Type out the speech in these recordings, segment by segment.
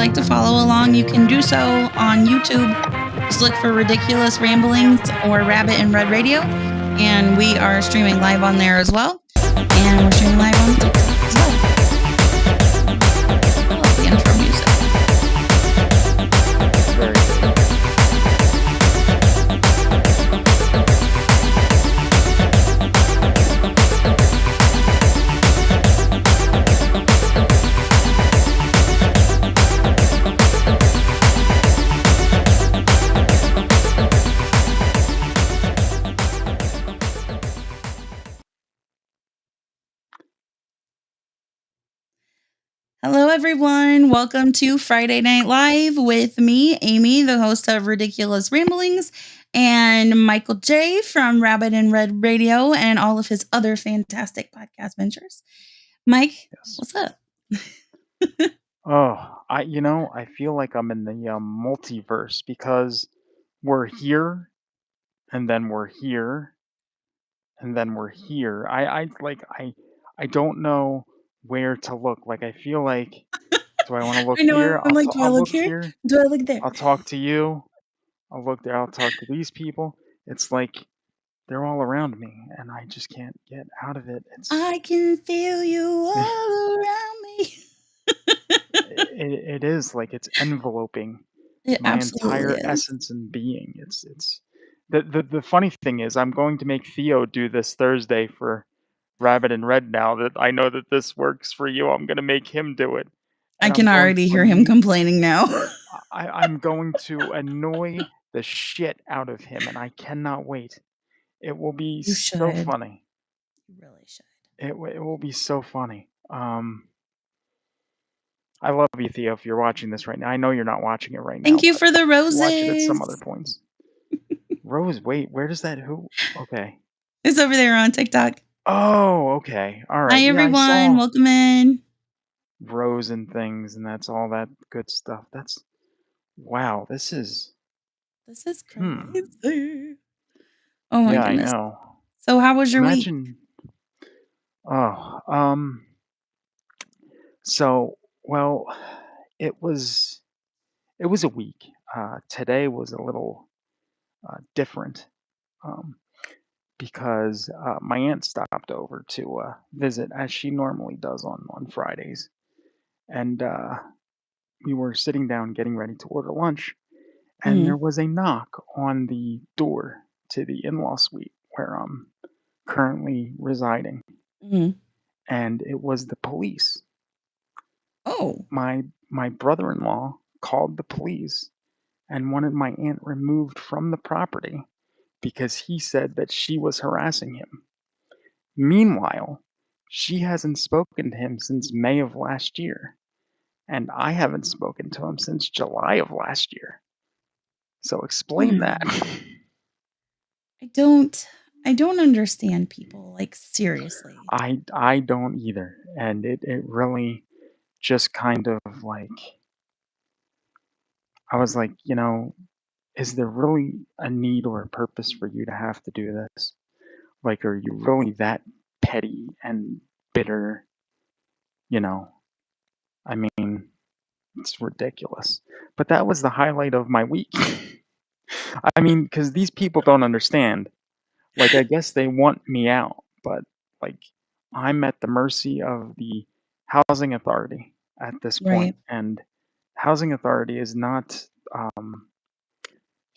like to follow along, you can do so on YouTube. Just look for Ridiculous Ramblings or Rabbit and Red Radio. And we are streaming live on there as well. And we're streaming live on TikTok as well. I love the intro music. Very good. Hello, everyone. Welcome to Friday Night Live with me, Amy, the host of Ridiculous Ramblings, and Michael J. from Rabbit and Red Radio and all of his other fantastic podcast ventures. Mike, Yes. what's up? I feel like I'm in the multiverse because we're here, and then we're here, and then we're here. I don't know where to look. Like I feel like, do I want to look I know. here? I'm like, do I I'll look look here? here. Do I look there? I'll talk to you. I'll look there. I'll talk to these people. It's like they're all around me, and I just can't get out of it. I can feel you all around me. It is like it's enveloping It my absolutely entire is. essence and being. It's the funny thing is I'm going to make Theo do this Thursday for Rabbit and Red now that I know that this works for you. I'm gonna make him do it. I And can I'm going already to hear him complaining now. I'm going to annoy the shit out of him, and I cannot wait. It will be You so should. funny. You really should. It will be so funny. I love you, Theo, if you're watching this right now. I know you're not watching it right now. Thank you but for the roses. watch it at some other points. Rose, wait, where does that who? Okay. It's over there on TikTok. Oh, okay. All right. Hi, Yeah, I everyone. saw Welcome in. Rose and things, and that's all that good stuff. That's wow. This is crazy. Oh my yeah, goodness. I know. So how was your week? Imagine. So well, it was a week. Today was a little different. Because my aunt stopped over to visit as she normally does on Fridays, and we were sitting down getting ready to order lunch, and there was a knock on the door to the in-law suite where I'm currently residing, Mhm. and it was the police. Oh. My brother-in-law called the police and wanted my aunt removed from the property because he said that she was harassing him. Meanwhile, she hasn't spoken to him since May of last year, and I haven't spoken to him since July of last year. So explain that. I don't understand people, like, seriously. I don't either, and it really just kind of like I was like, is there really a need or a purpose for you to have to do this? Like, are you really that petty and bitter? I mean, it's ridiculous. But that was the highlight of my week. I mean, because these people don't understand. Like, I guess they want me out, but like, I'm at the mercy of the housing authority at this point, Right. and housing authority is not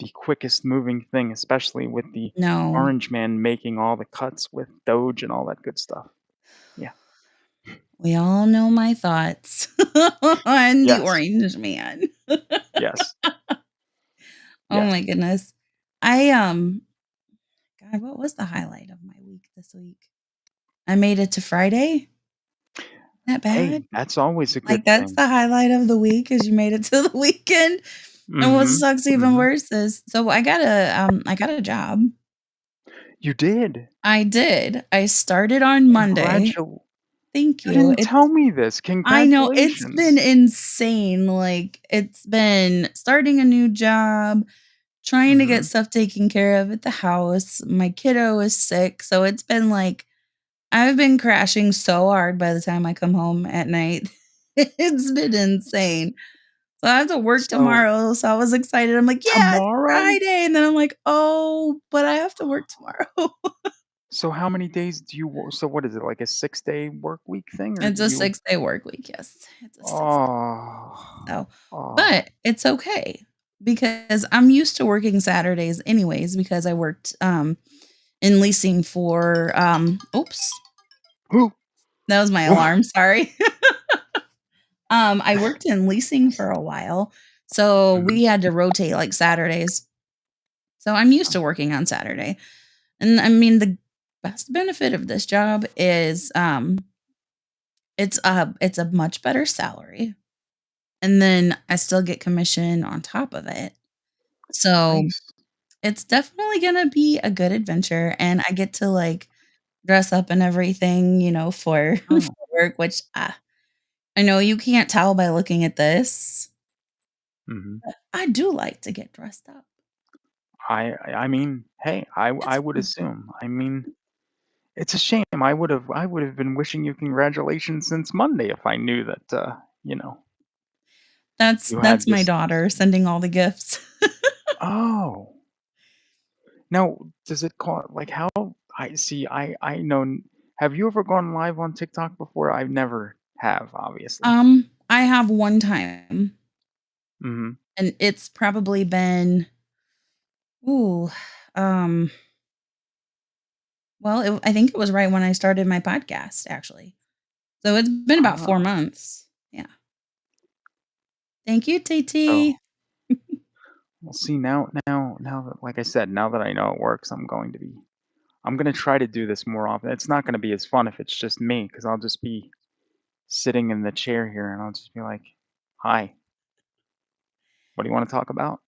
the quickest moving thing, especially with the No. orange man making all the cuts with Doge and all that good stuff. Yeah. We all know my thoughts on the Yes. orange man. Yes. Oh Yes. my goodness. God, what was the highlight of my week this week? I made it to Friday. That bad? Hey, that's always a good Like, that's thing. the highlight of the week is you made it to the weekend. And what Mhm. sucks even Mhm. worse is so I got a job. You did? I did. I started on Monday. Thank You you. didn't tell me this. I know it's been Congratulations. insane. Like, it's been starting a new job, trying to get Mhm. stuff taken care of at the house. My kiddo is sick, so it's been like I've been crashing so hard by the time I come home at night. It's been insane. So I have to work So tomorrow, so I was excited. I'm like, "Yeah, it's tomorrow? Friday," and then I'm like, "Oh, but I have to work tomorrow." So how many days do you wo so what is it, like a 6-day work week thing, or do It's a you six-day work week, yes. It's a 6-day. Oh. So Oh. but it's okay because I'm used to working Saturdays anyways because I worked, in leasing for, oops, Who? that was my alarm, sorry. I worked in leasing for a while, so Mhm. we had to rotate, like, Saturdays. So I'm used to working on Saturday. And I mean, the best benefit of this job is, it's a much better salary, and then I still get commission on top of it. So, Nice. it's definitely gonna be a good adventure, and I get to, like, dress up and everything, for for Oh. work, which, I know you can't tell by looking at this, Mhm. but I do like to get dressed up. I mean, hey, I It's would fun. assume. I mean, it's a shame. I would have been wishing you congratulations since Monday if I knew that, That's you that's had my this. daughter sending all the gifts. Oh. Now, does it call like, how I see, I know have you ever gone live on TikTok before? I never have, obviously. I have one time, Mhm. and it's probably been, ooh, um, well, I think it was right when I started my podcast, actually. So it's been about 4 Ah, months. Yeah. Thank you, so TT. we'll see now that, like I said, now that I know it works, I'm gonna try to do this more often. It's not gonna be as fun if it's just me, because 'cause I'll just be sitting in the chair here, and I'll just be like, "Hi, what do you wanna talk about?"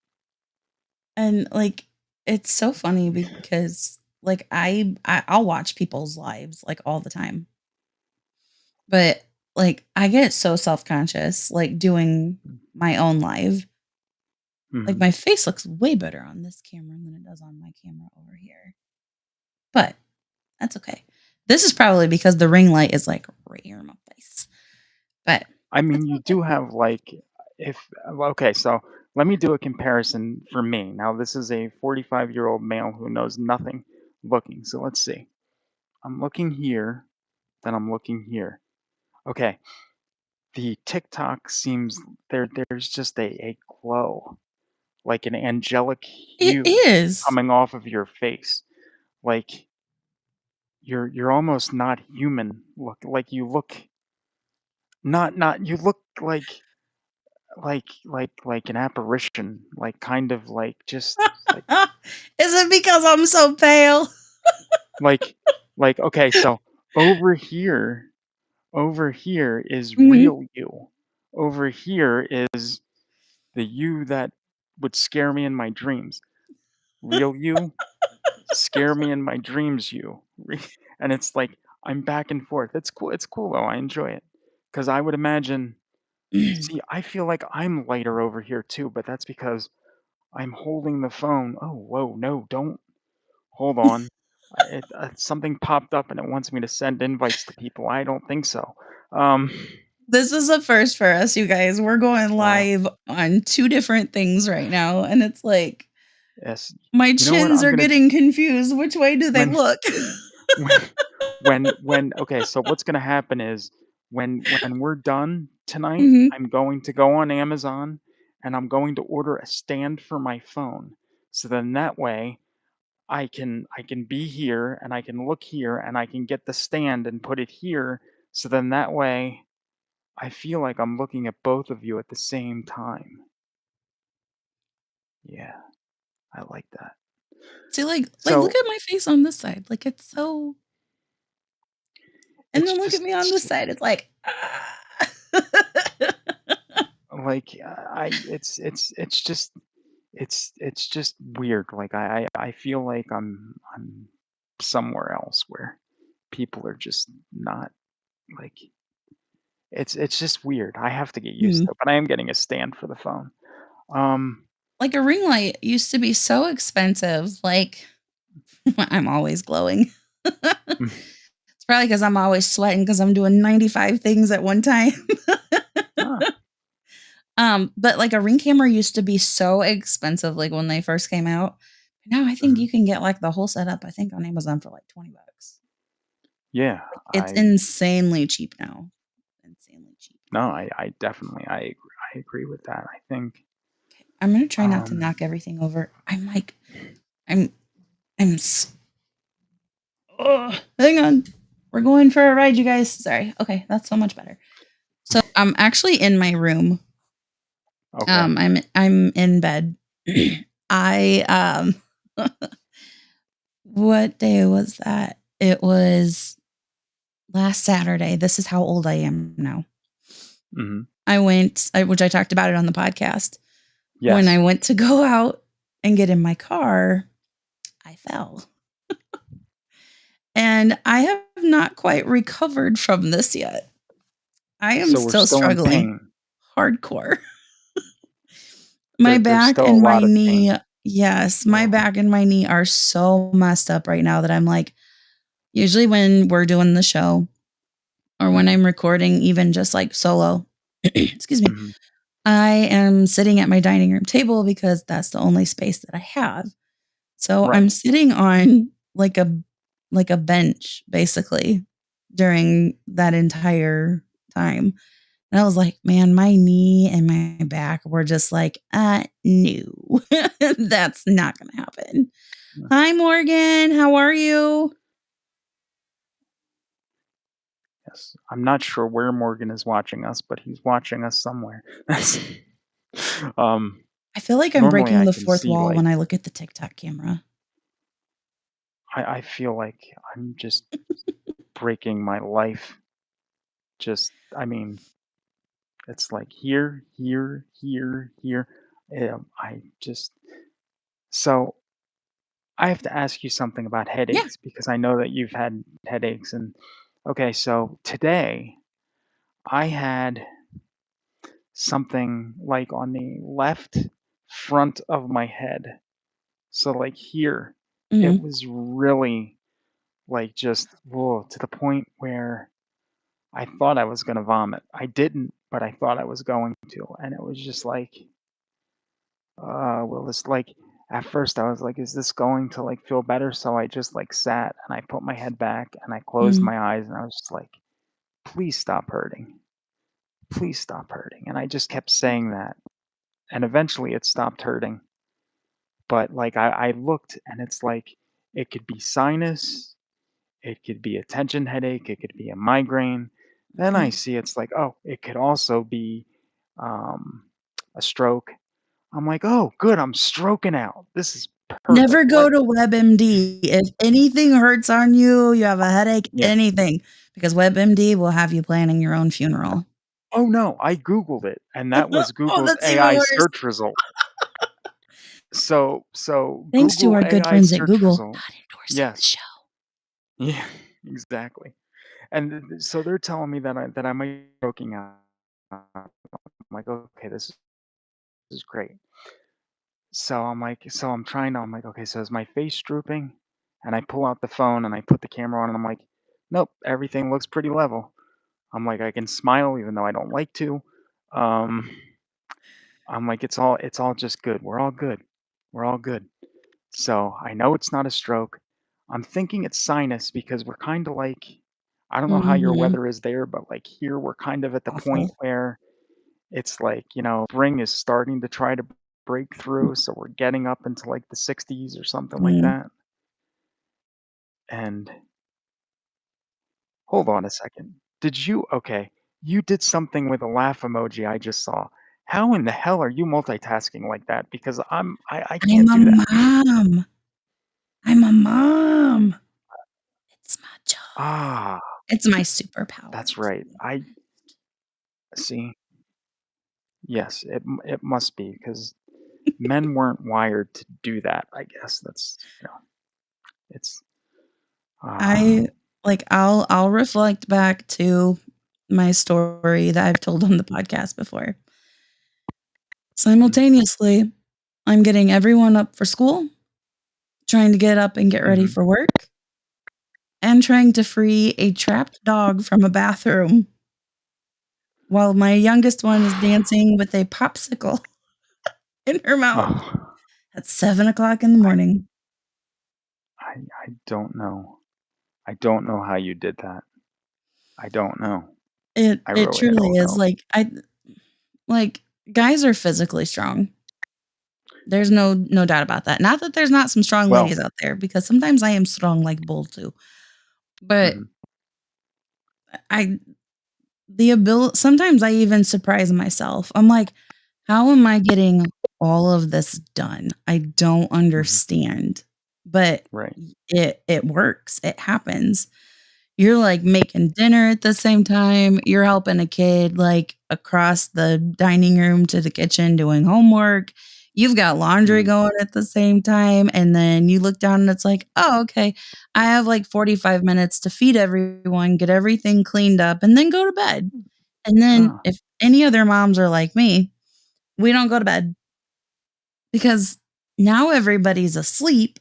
And, like, it's so funny because, like, I'll watch people's lives, like, all the time. But, like, I get so self-conscious, like, doing Mm, my own live. Like, mhm. my face looks way better on this camera than it does on my camera over here. But that's okay. This is probably because the ring light is, like, right here in my face. But I mean, that's you okay. do have, like, if well, okay, so let me do a comparison for me. Now, this is a 45-year-old male who knows nothing looking, so let's see. I'm looking here, then I'm looking here. Okay, the TikTok seems there's just a glow, like an angelic It hue is. coming off of your face. Like, you're almost not human. Like, you look not you look like an apparition, like, kind of like, just like Is it because I'm so pale? like okay, so over here over here is Mhm. real you. Over here is the you that would scare me in my dreams. Real you, scare me in my dreams you. And it's like, I'm back and forth. It's cool though, I enjoy it. Because I would imagine, see, I feel like I'm lighter over here too, but that's because I'm holding the phone. Oh, whoa, no, don't. Hold on. Something popped up and it wants me to send invites to people. I don't think so. Um, This is a first for us, you guys. We're going well, live on 2 different things right now, and it's like, yes. my You know what chins I'm are gonna getting confused. Which way do they when look? when when okay, so what's gonna happen is, when we're done tonight, Mhm. I'm going to go on Amazon and I'm going to order a stand for my phone. So then that way I can be here and I can look here and I can get the stand and put it here. So then that way I feel like I'm looking at both of you at the same time. Yeah, I like that. See, like, look So at my face on this side, like, it's so and it's then look at just me on this side, it's like, "Ah." like, I it's just weird. Like, I feel like I'm somewhere else where people are just not like, it's just weird. I have to get used Mhm. to it, but I am getting a stand for the phone. Um, Like, a ring light used to be so expensive, like, I'm always glowing. It's probably because 'cause I'm always sweating because 'cause I'm doing 95 things at one time. huh. But like a Ring camera used to be so expensive, like when they first came out. Now I think Mhm. you can get like the whole setup, I think on Amazon for like $20. Yeah, Like it's I insanely cheap now. Insanely cheap. no, I definitely I agree with that. I think, Okay, I'm gonna try not to um knock everything over. I'm I'm s- hang on. We're going for a ride, you guys. Sorry. Okay, that's so much better. So I'm actually in my room. okay. I'm in bed. I what day was that? It was last Saturday. This is how old I am now. Mhm. Which I talked about it on the podcast. When I Yes. went to go out and get in my car, I fell. And I have not quite recovered from this yet. I am So we're still still in struggling pain. hardcore. My There's back still a and my lot of knee, pain. yes, my Oh. back and my knee are so messed up right now that I'm like, usually when we're doing the show or when Mhm. I'm recording, even just like solo, excuse me, Mhm. I am sitting at my dining room table because that's the only space that I have. So I'm Right. sitting on like a bench basically during that entire time. And I was like, man, my knee and my back were just like, no, that's not going to happen. Yeah. Hi, Morgan. How are you? Yes. I'm not sure where Morgan is watching us, but he's watching us somewhere. That's um, I feel like I'm normally breaking I the can fourth see, wall like when I look at the TikTok camera. I feel like I'm just breaking my life. Just I mean, it's like here, here, here, here. I just so I have to ask you something about Yeah. headaches because I know that you've had headaches and okay, so today I had something like on the left front of my head. So like here, it Hmm. was really like just whoa, to the point where I thought I was gonna vomit. I didn't, but I thought I was going to, and it was just like, well, it's like at first I was like, is this going to like feel better? So I just like sat and I put my head back and I closed Hmm. my eyes and I was just like, please stop hurting. Please stop hurting. And I just kept saying that. And eventually it stopped hurting. But like I looked and it's like it could be sinus, it could be a tension headache, it could be a migraine. Then I Okay. see it's like, oh, it could also be um, a stroke. I'm like, oh, good, I'm stroking out. This is Never perfect. go Let to WebMD. If anything hurts on you, you have a headache, yeah. anything, because WebMD will have you planning your own funeral. Oh no, I googled it, and that was Oh, Google's that's even AI worse. search result. So Thanks to Google our good AI friends at search Google. result. Not endorsing the Yes. show. Yeah. Exactly. And so they're telling me that I might be stroking out. I'm like, okay, this is great. So I'm like, so I'm trying to, I'm like, okay, so is my face drooping? And I pull out the phone and I put the camera on and I'm like, nope, everything looks pretty level. I'm like, I can smile even though I don't like to. Um, I'm like, it's all just good. We're all good. We're all good. So I know it's not a stroke. I'm thinking it's sinus because we're kind of like, I don't know how your Mhm. weather is there, but like here we're kind of at the point Awful. where it's like, spring is starting to try to break through, so we're getting up into, like, the 60s or something like Mm. that, and hold on a second. Did you okay, you did something with a laugh emoji I just saw. How in the hell are you multitasking like that? Because I I'm can't a do that. mom. I'm a mom. It's my job. Ah, It's my superpower, that's to right. be I honest. see. Yes, it must be because men weren't wired to do that, I guess. It's, ah, I I'll reflect back to my story that I've told on the podcast before. mm, Simultaneously, I'm getting everyone up for school, trying to get up and get ready mhm. for work, and trying to free a trapped dog from a bathroom. while my youngest one is dancing with a popsicle in her mouth Oh, at 7 o'clock in the I morning. I don't know. I don't know how you did that. I don't know. I It really truly don't is, know. like, guys are physically strong. There's no doubt about that. Not that there's not some strong Well, ladies out there, because sometimes I am strong like bull too. But mhm, I the ability sometimes I even surprise myself. I'm like, "How am I getting all of this done? I don't mhm, understand." But right, it works. It happens. You're, like, making dinner at the same time, you're helping a kid, like, across the dining room to the kitchen doing homework, you've got laundry mhm, going at the same time, and then you look down and it's like, "Oh, okay, I have, like, 45 minutes to feed everyone, get everything cleaned up, and then go to bed." And then ah, if any other moms are like me, we don't go to bed because now everybody's asleep,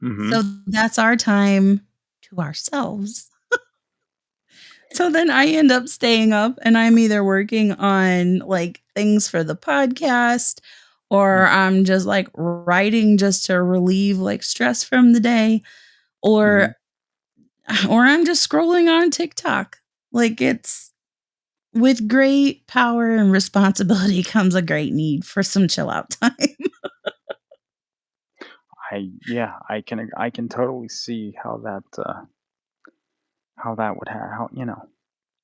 mhm, so that's our time to ourselves. So then I end up staying up and I'm either working on, like, things for the podcast, or mm, I'm just, like, writing just to relieve, like, stress from the day, or mhm. or I'm just scrolling on TikTok. Like, it's with great power and responsibility comes a great need for some chill out time. Yeah, I can totally see how that would how,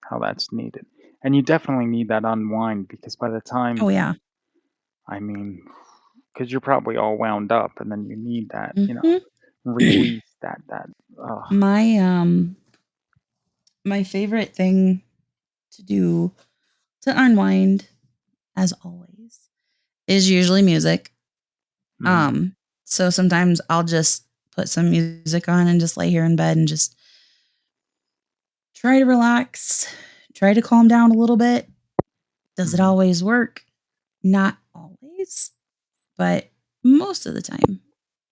how that's needed. And you definitely need that unwind because by the Oh, time yeah. I mean, because 'cause you're probably all wound up and then you need that, Mhm. release, that, ugh, My, my favorite thing to do to unwind, as always, is usually music. mhm, Um, so sometimes I'll just put some music on and just lay here in bed and just try to relax, try to calm down a little bit. Does it mhm, always work? Not always, but most of the time.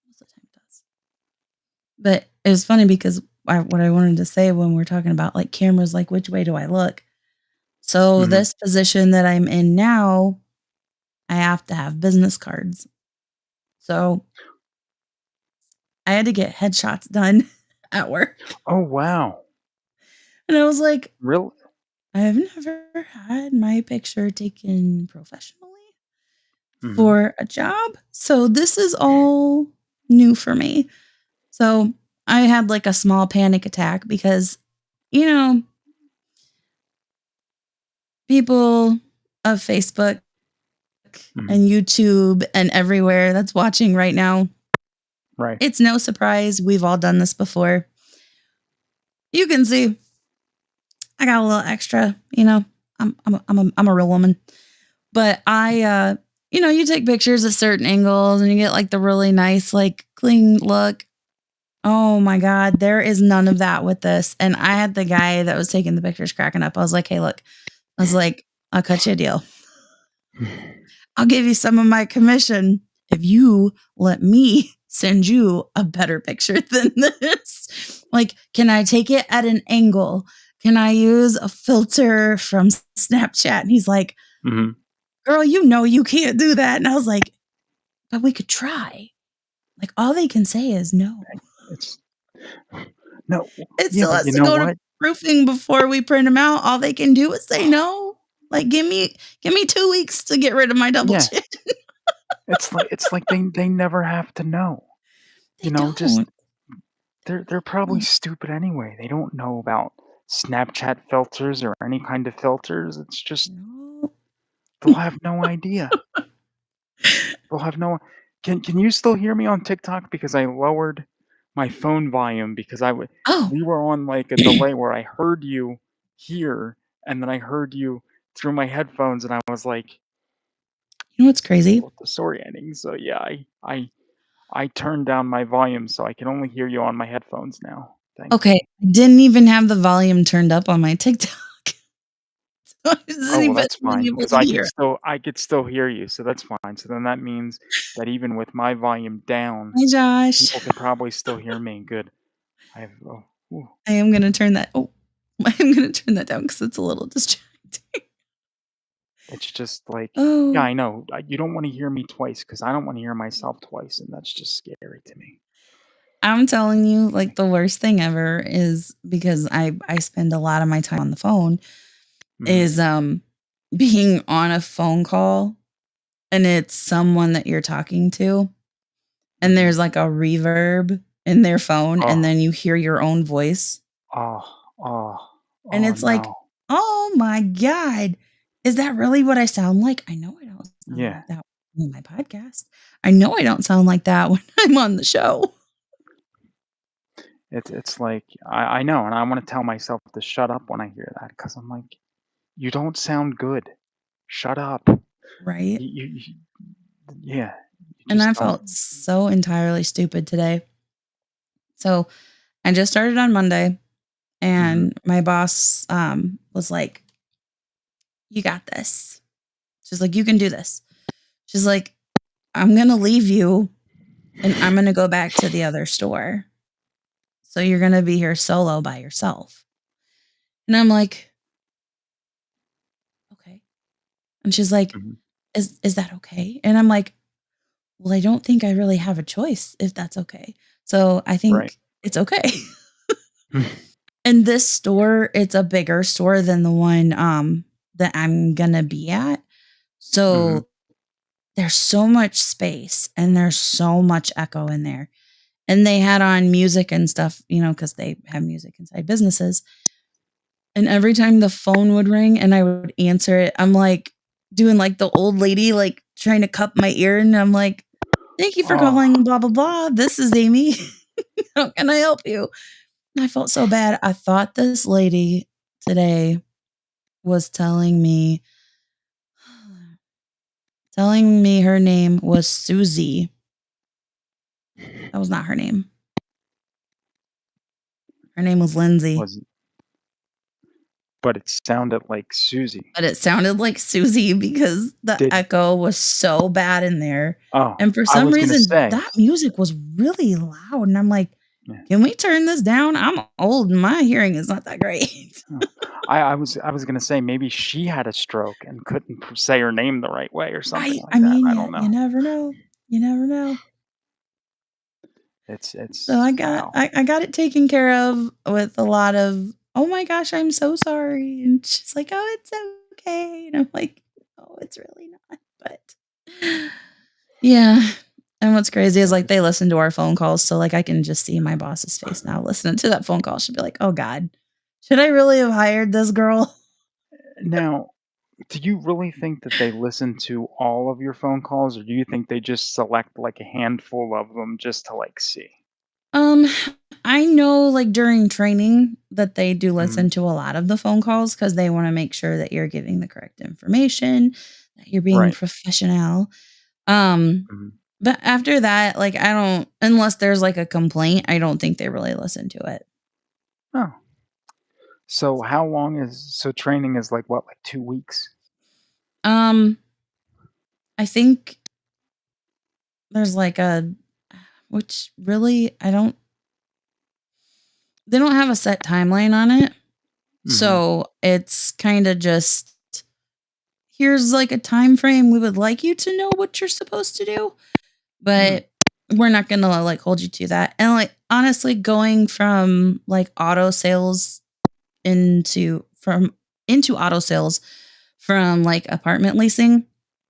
Most of the time it does. But it was funny because what I wanted to say when we're talking about like cameras, like which way do I look? So mhm. this position that I'm in now, I have to have business cards. So I had to get headshots done at work. Oh, wow. And I was like, Real I've never had my picture taken professionally Mhm, for a job, so this is all new for me. So, I had, like, a small panic attack because, you know, people of Facebook mhm, and YouTube and everywhere that's watching right now, right, it's no surprise, we've all done this before. You can see I got a little extra, I'm a real woman. But you take pictures at certain angles and you get like the really nice, like clean look. Oh my God, there is none of that with this. And I had the guy that was taking the pictures cracking up. I was like, hey, look, I was like, I'll cut you a deal. I'll give you some of my commission if you let me send you a better picture than this. Like, can I take it at an angle? Can I use a filter from Snapchat? And he's like, mhm. girl, you know you can't do that. And I was like, but we could try. Like, all they can say is no. It's no, It yeah, still but has you to know go to what? proofing before we print them out. All they can do is say no. Like, give me 2 weeks to get rid of my double Yeah, chin. it's like they never have to know, They just don't. they're probably No. stupid anyway. They don't know about Snapchat filters or any kind of filters. It's just No. they'll have no idea. They'll have no can you still hear me on TikTok? Because I lowered my phone volume because Oh, we were on, like, a you delay where I heard you here, and then I heard you through my headphones, and I was like, know what's "It's a crazy? little disorienting." So, yeah, I turned down my volume so I can only hear you on my headphones now. Thank you. Okay, I didn't even have the volume turned up on my TikTok. So I Oh, wasn't well, even that's been fine able because to hear. I could still hear you, so that's fine. So then that means that even with my volume down, Hi, Josh. people can probably still hear me. Good. I have oh, ooh. I am gonna turn that. Oh, I am gonna turn that down because it's a little distracting. It's just like, yeah, Oh, I know, you don't wanna hear me twice because I don't wanna hear myself twice, and that's just scary to me. I'm telling you, like, the worst thing ever is because I spend a lot of my time on the phone, Mhm, is, being on a phone call, and it's someone that you're talking to, and mhm. there's, like, a reverb in their phone, and Oh, then you hear your own voice, oh, oh, and oh, it's like, no. "Oh my god, is that really what I sound like? I know I don't sound Yeah, like that in my podcast. I know I don't sound like that when I'm on the show." it's like, I know, and I wanna tell myself to shut up when I hear that because 'cause I'm like, "You don't sound good. Shut up." Right? You yeah, you And just I don't. felt so entirely stupid today. So, I just started on Monday, Mhm. and my boss, was like, "You got this." She's like, "You can do this." She's like, "I'm gonna leave you, and I'm gonna go back to the other store. So you're gonna be here solo by yourself." And I'm like, "Okay." And she's like, Mhm. "Is that okay?" And I'm like, "Well, I don't think I really have a choice if that's okay. So I Right. think it's okay." And this store, it's a bigger store than the one, that I'm gonna be at. Mhm. So there's so much space and there's so much echo in there. And they had on music and stuff, because they have music inside businesses. And every time the phone would ring and I would answer it, I'm like doing like the old lady, like trying to cup my ear. And I'm like, "Thank you for Oh, calling, blah, blah, blah. This is Amy. How can I help you?" And I felt so bad. I thought this lady today was telling me her name was Susie. That was not her name. Her name was Lindsay, was but it sounded like Susie. but it sounded like Susie because the Did echo was so bad in there. oh, And for I some was gonna reason, say, that music was really loud. And I'm like, yeah, "Can we turn this down? I'm old and my hearing is not that great." oh, I was gonna say maybe she had a stroke and couldn't say her name the right way or something I like I that, mean, I yeah, don't you know. never know. You never know. So It's wow. I got it taken care of with a lot of, "Oh my gosh, I'm so sorry." And she's like, "Oh, it's okay." And I'm like, "Oh, it's really not." But yeah. And what's crazy is It like was they listen to our phone calls. So like I can just see my boss's face now listening to that phone call. She'll be like, "Oh God, should I really have hired this girl?" now, do you really think that they listen to all of your phone calls, or do you think they just select, like, a handful of them just to, like, see? Um, I know like during training that they do Mhm. listen to a lot of the phone calls because they want to make sure that you're giving the correct information, that you're being Right. professional. Um, Mhm. but after that, like I don't, unless there's like a complaint, I don't think they really listen to it. Oh, so how long is so training is, like, what, like, 2 weeks? Um, I think there's like which really I don't, they don't have a set timeline on it. Mhm. So it's kind of just, here's like a time frame. We would like you to know what you're supposed to do, Mm. but we're not gonna like hold you to that. And like honestly, going from like auto sales into auto sales from like apartment leasing,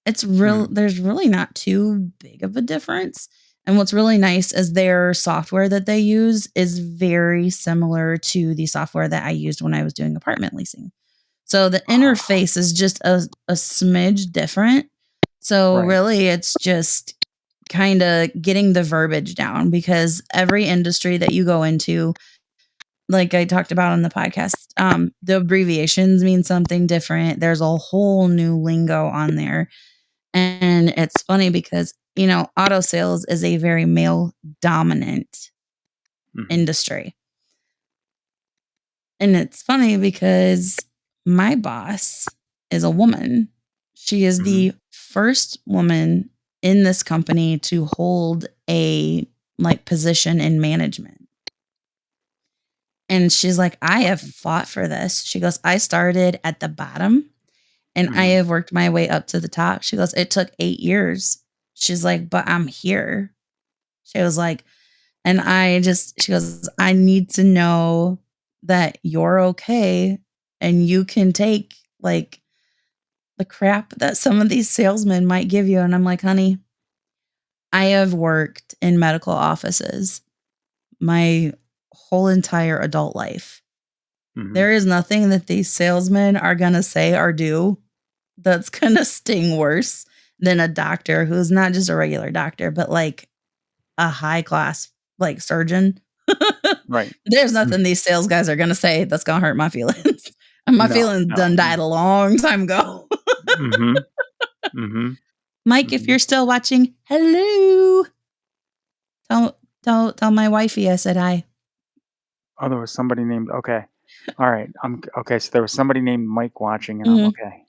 Mhm. there's really not too big of a difference. And what's really nice is their software that they use is very similar to the software that I used when I was doing apartment leasing. So the Ah, interface is just a smidge different. So right. really it's just kind of getting the verbiage down because every industry that you go into, like I talked about on the podcast, the abbreviations mean something different. There's a whole new lingo on there. And it's funny because, auto sales is a very male dominant Mhm. industry. And it's funny because my boss is a woman. She is Mhm. the first woman in this company to hold a like position in management. And she's like, "I have fought for this." She goes, "I started at the bottom and I Mhm. have worked my way up to the top. She goes, "It took 8 years." She's like, "But I'm here." She was like, and she goes, "I need to know that you're okay and you can take, like, the crap that some of these salesmen might give you." And I'm like, "Honey, I have worked in medical offices my whole entire adult life. Mhm. There is nothing that these salesmen are gonna say or do that's gonna sting worse than a doctor who's not just a regular doctor, but, like, a high class, like, surgeon." Right. There's Mm. nothing these sales guys are gonna say that's gonna hurt my feelings. And my No, feelings no, done died no. a long time ago. Mhm. Mhm. Mike, if Mhm. you're still watching, hello. Tell my wifey I said hi. Oh, there was somebody named okay. Alright, okay, so there was somebody named Mike watching, and I'm Mhm. okay.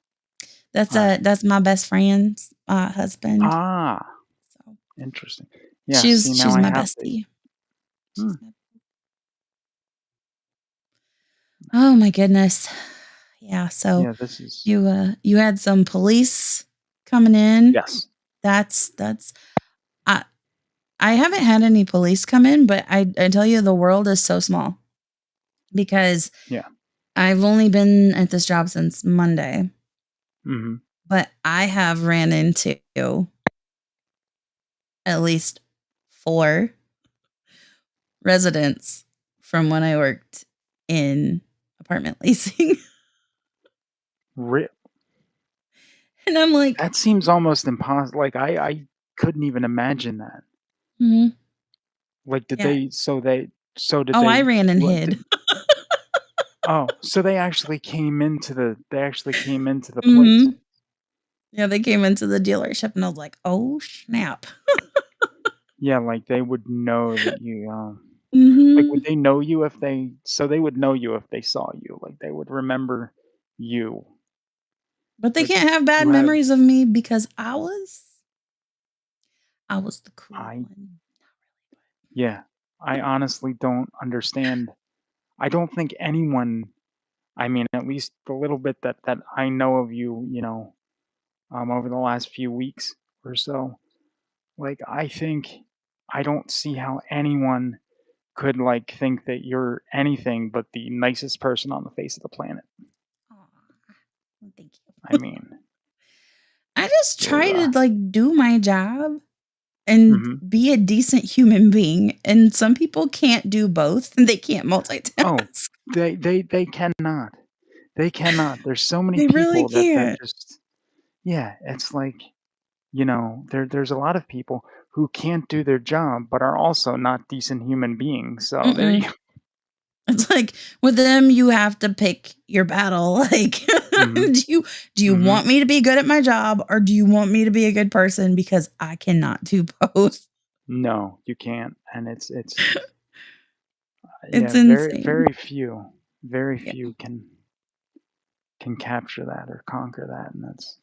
Alright. That's my best friend's, husband. Ah, So, interesting. Yeah, see, now she's I my have to bestie. hmm, She's my Oh my goodness. Yeah, so yeah, this is you had some police coming in. yes. That's I I haven't had any police come in, but I tell you the world is so small because Yeah. I've only been at this job since Monday, Mhm. but I have ran into at least 4 residents from when I worked in apartment leasing. Ri And I'm like, that seems almost impossible. Like, I couldn't even imagine that. "Mhm, Like, did yeah. they so did Oh, I they ran and what hid." did oh, so they actually came into the place? Mhm. Yeah, they came into the dealership and I was like, "Oh, snap." Yeah, like, they would know that you, like, would Mhm. they know you if they so they would know you if they saw you, like, they would remember you. But they Like, can't have bad you have memories of me because I was the cool I one. yeah, I honestly don't understand. I don't think anyone I mean, at least the little bit that I know of you, over the last few weeks or so, like, I don't see how anyone could, like, think that you're anything but the nicest person on the face of the planet. Aw, well, thank I you. mean, I just you're, try to, like, do my job and mhm. be a decent human being, and some people can't do both, and they can't Oh, multitask. they cannot. They cannot. There's so many They really people that can't. just yeah, it's like, there's a lot of people who can't do their job, but are also not decent human beings, so there Mm-mm. you It's like, with them, you have to pick your battle, like, Mhm, do you do you mhm. want me to be good at my job, or do you want me to be a good person? Because I cannot do both. No, you can't, and it's It's yeah, insane. very Yeah. few can capture that or conquer that, and that's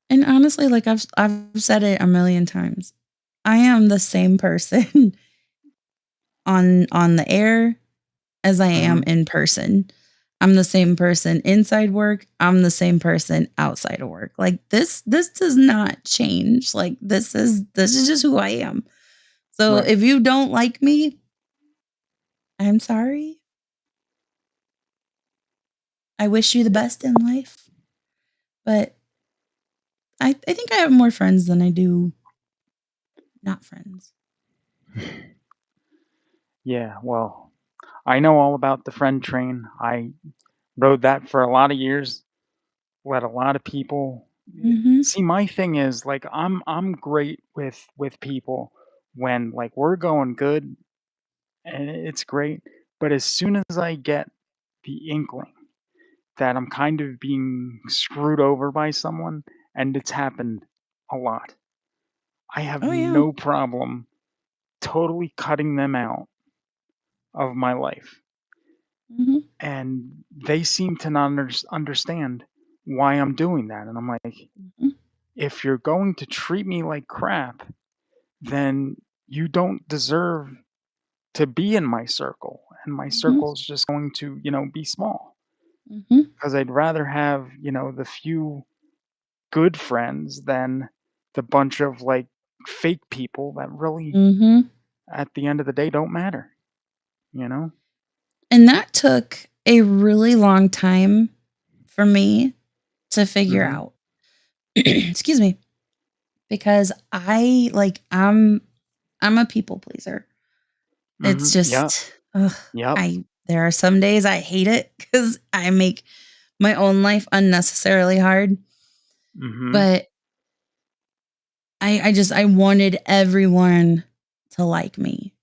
And honestly, like, I've said it a million times. I am the same person on the air as I am mhm, in person. I'm the same person inside work, I'm the same person outside of work. Like, this does not change. Like, this is just who I am. So, right. if you don't like me, I'm sorry. I wish you the Yeah. best in life, but I think I have more friends than I do not friends. Yeah, well, I know all about the friend train. I rode that for a lot of years, let a lot of people Mhm. see, my thing is, like, I'm great with people when, like, we're going good and it's great, but as soon as I get the inkling that I'm kind of being screwed over by someone, and it's happened a lot, I have Oh, yeah. no problem totally cutting them out of my life, Mhm. and they seem to not understand why I'm doing that, and I'm like, Mhm. "If you're going to treat me like crap, then you don't deserve to be in my circle, and my Mhm. circle is just going to, be small." Mhm. 'Cause I'd rather have, the few good friends than the bunch of, like, fake people that really, Mhm. at the end of the day, don't matter, you know? And that took a really long time for me to figure Mhm, out. Excuse me, because I'm a people pleaser. It's mhm, yep, just, ugh, yep, I there are some days I hate it because I make my own life unnecessarily hard, mhm, but I wanted everyone to like me,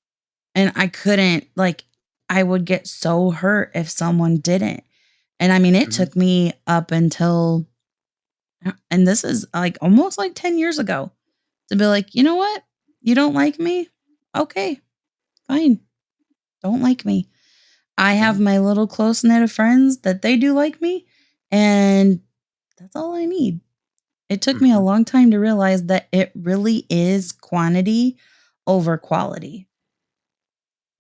and I couldn't, like, I would get so hurt if someone didn't, and I mean, it mhm, took me up until and this is, like, almost, like, 10 years ago to be like, "You know what? You don't like me? Okay, fine. Don't like me. I yeah, have my little close knit of friends that they do like me, and that's all I need." It took me a mhm, long time to realize that it really is quantity over quality,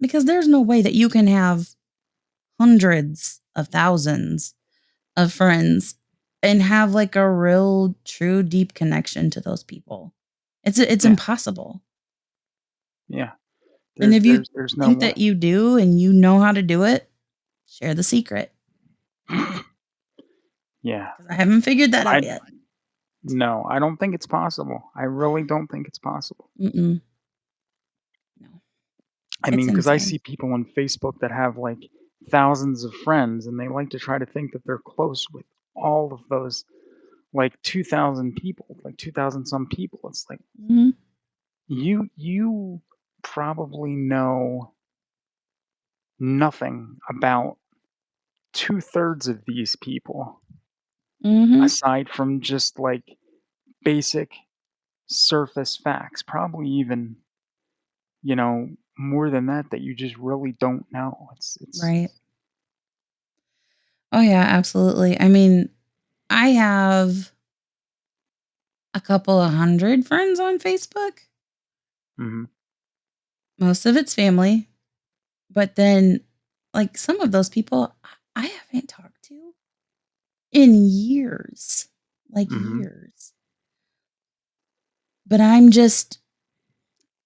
because there's no way that you can have hundreds of thousands of friends and have, like, a real true deep connection to those people. It's yeah, impossible. yeah. And if you There's no think way. that you do and you know how to do it, share the secret, Yeah, because I haven't figured that I out yet. no, I don't think it's possible. I really don't think it's possible. Mm-mm. No, I it's mean, because I insane. see people on Facebook that have, like, thousands of friends, and they like to try to think that they're close with all of those, like, 2,000 people, like, 2,000 some people. It's like, Mhm, you probably know nothing about two-thirds of these people, mhm, aside from just, like, basic surface facts, probably even, more than that you just really don't know. It's right. Oh, yeah, absolutely. I mean, I have a couple of 100 friends on Facebook. Mhm, Most of it's family, but then, like, some of those people I haven't talked to in years, like, mhm. years. But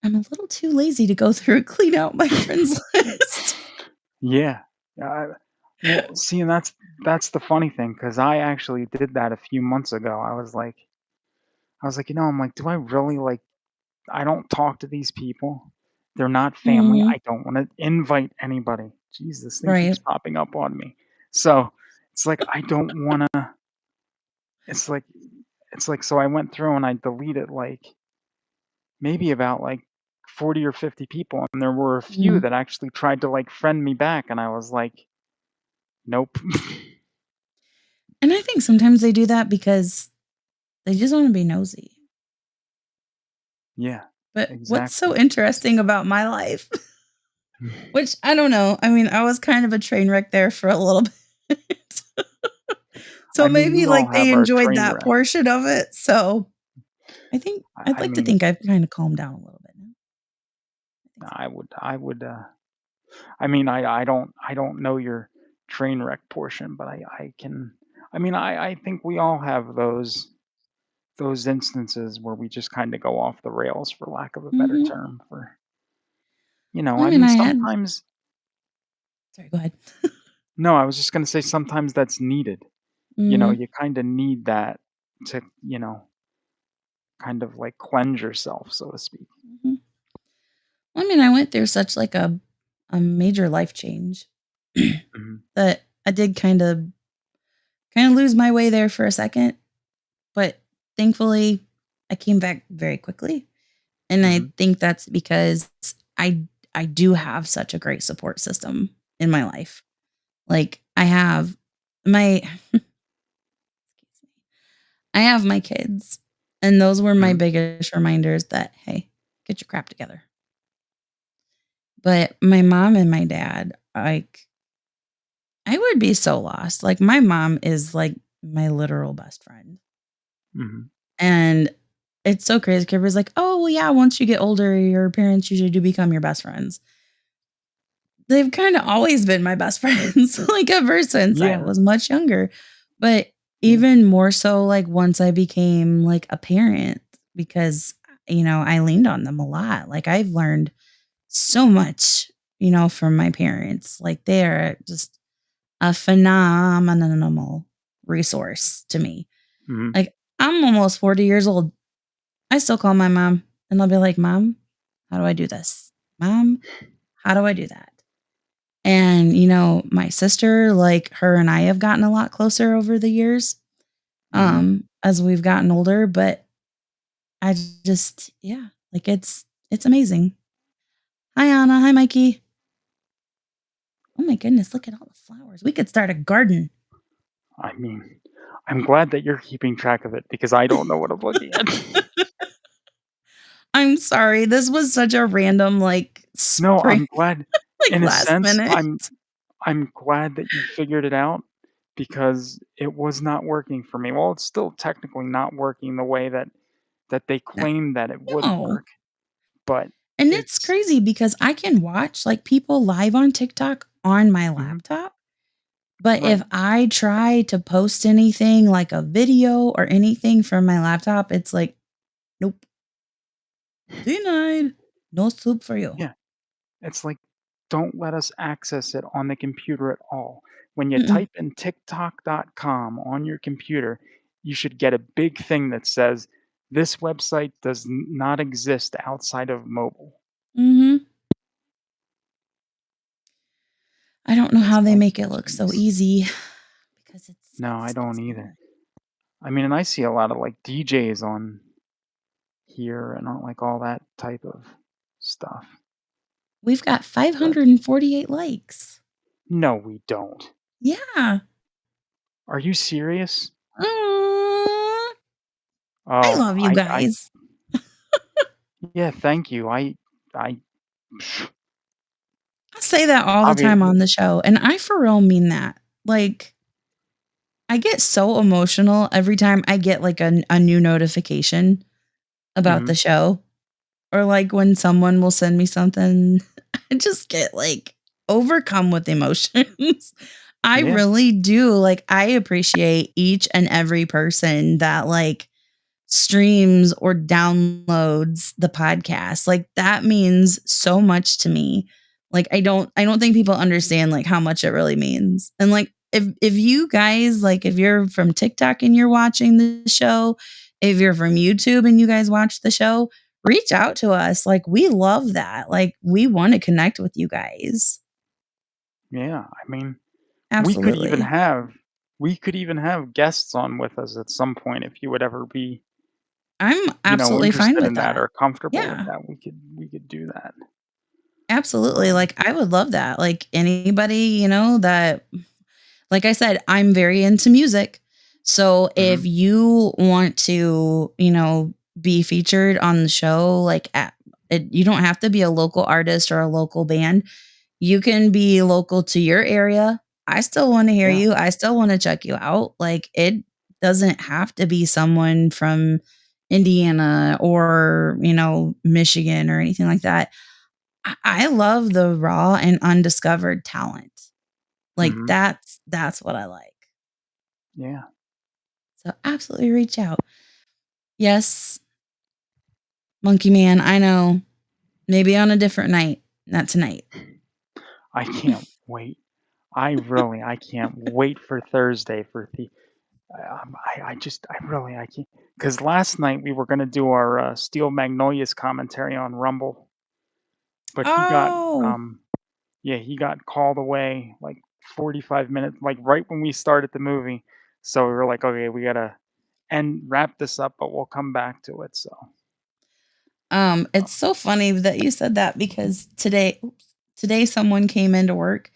I'm a little too lazy to go through and clean out my friends list. Yeah. I well, see, and that's the funny thing, because I actually did that a few months ago. I was like, I'm like, "Do I really, like" I don't talk to these people. They're not family. Mhm. I don't wanna invite anybody. Jeez, this thing keeps Right. popping up on me. So, it's like, I don't wanna it's like so I went through and I deleted, like, maybe about, like, 40 or 50 people, and there were a few Mhm. that actually tried to, like, friend me back, and I was like, "Nope." And I think sometimes they do that because they just wanna be nosy. Yeah, But what's so exactly. interesting about my life, which I don't know, I mean, I was kind of a train wreck there for a little bit. So I mean, maybe, we all like, they have our enjoyed train that wreck. portion of it, so I'd I like to mean, think I've kinda calmed down a little bit now. I think so. I mean, I don't know your train wreck portion, but I can I mean, I think we all have those instances where we just kinda go off the rails, for lack of a better Mhm. term, Well, I I mean, mean, I had sometimes sorry, go ahead. no, I was just gonna say sometimes that's needed. Mhm. You kinda need that to, kind of, like, cleanse yourself, so to speak. Mhm. Well, I mean, I went through such, like, a major life change Mhm, that I did kinda lose my way there for a second, but thankfully, I came back very quickly, and I mhm, think that's because I I do have such a great support system in my life. Like, my I have my kids, and those were my mhm, biggest reminders that, "Hey, get your crap together." But my mom and my dad, like, I would be so lost. Like, my mom is, like, my literal best friend, mhm, and it's so crazy. Everybody's like, "Oh, well, yeah, once you get older, your parents usually do become your best friends." they've kinda always been my best friends, like, ever since I Yeah, was much younger. But yeah, even more so, like, once I became, like, a parent because, I leaned on them a lot. Like, I've learned so much, from my parents. Like, they're just a phenomenal resource to me. mhm, Like, I'm almost 40 years old. I still call my mom, and I'll be like, "Mom, how do I do this? Mom, how do I do that?" And, my sister, like, her and I have gotten a lot closer over the years, mhm. as we've gotten older, but I just yeah, like, it's amazing. Hi, Anna. Hi, Mikey. Oh my goodness, look at all the flowers. We could start a garden. I mean, I'm glad that you're keeping track of it because I don't know what I'm looking at. I'm sorry, this was such a random, like, No, spring I'm glad like, in a last sense, minute. I'm glad that you figured it out because it was not working for me. Well, it's still technically not working the way that they No. claimed that it would No. work, but And it's it's crazy because I can watch, like, people live on TikTok on my mhm, laptop, but right. if I try to post anything, like a video or anything from my laptop, it's like, "Nope, denied. No soup for you." Yeah, it's like, don't let us access it on the computer at all. When you Mm-mm. type in TikTok.com on your computer, you should get a big thing that says, "This website does not exist outside of mobile." Mhm. I don't know That's how they my make it look so excuse. easy because No, I don't it's either. not. I mean, and I see a lot of, like, DJs on here and all, like, all that type of stuff, We've got but 548 likes. no, we don't. Yeah. Are you serious? Aw, I Oh, love you I guys. yeah, thank you. I I say that all the time obviously on the show, and I for real mean that. Like, I get so emotional every time I get, like, a new notification about mhm, the show, or, like, when someone will send me something, I just get, like, overcome with emotions. I yeah, really do, like, I appreciate each and every person that, like, streams or downloads the podcast. Like, that means so much to me. Like, I don't think people understand, like, how much it really means. And, like, if you guys like, if you're from TikTok and you're watching the show, if you're from YouTube and you guys watch the show, reach out to us. Like, we love that. Like, we wanna connect with you guys. yeah, I mean, we could even Absolutely. have we could even have guests on with us at some point if you would ever be, I'm absolutely fine interested with in that that. or comfortable with Yeah. that, we could do that. Absolutely, Um, like, I would love that, like, anybody, that like I said, I'm very into music, so mhm, if you want to, be featured on the show, like, you don't have to be a local artist or a local band, you can be local to your area. I still wanna hear yeah, you, I still wanna check you out, like, it doesn't have to be someone from Indiana or, Michigan or anything like that. I love the raw and undiscovered talent. Like, mhm, that's what I like. yeah. So absolutely reach out. Yes, Monkey Man, I know. Maybe on a different night, not tonight. I can't wait. I can't wait for Thursday for the I just I really I can't because last night we were gonna do our, Steel Magnolias commentary on Rumble, but he got, Oh, yeah, he got called away, like, 45 minutes like, right when we started the movie, so we were like, "Okay, we gotta wrap this up, but we'll come back to it," so, it's so funny that you said that because today someone came into work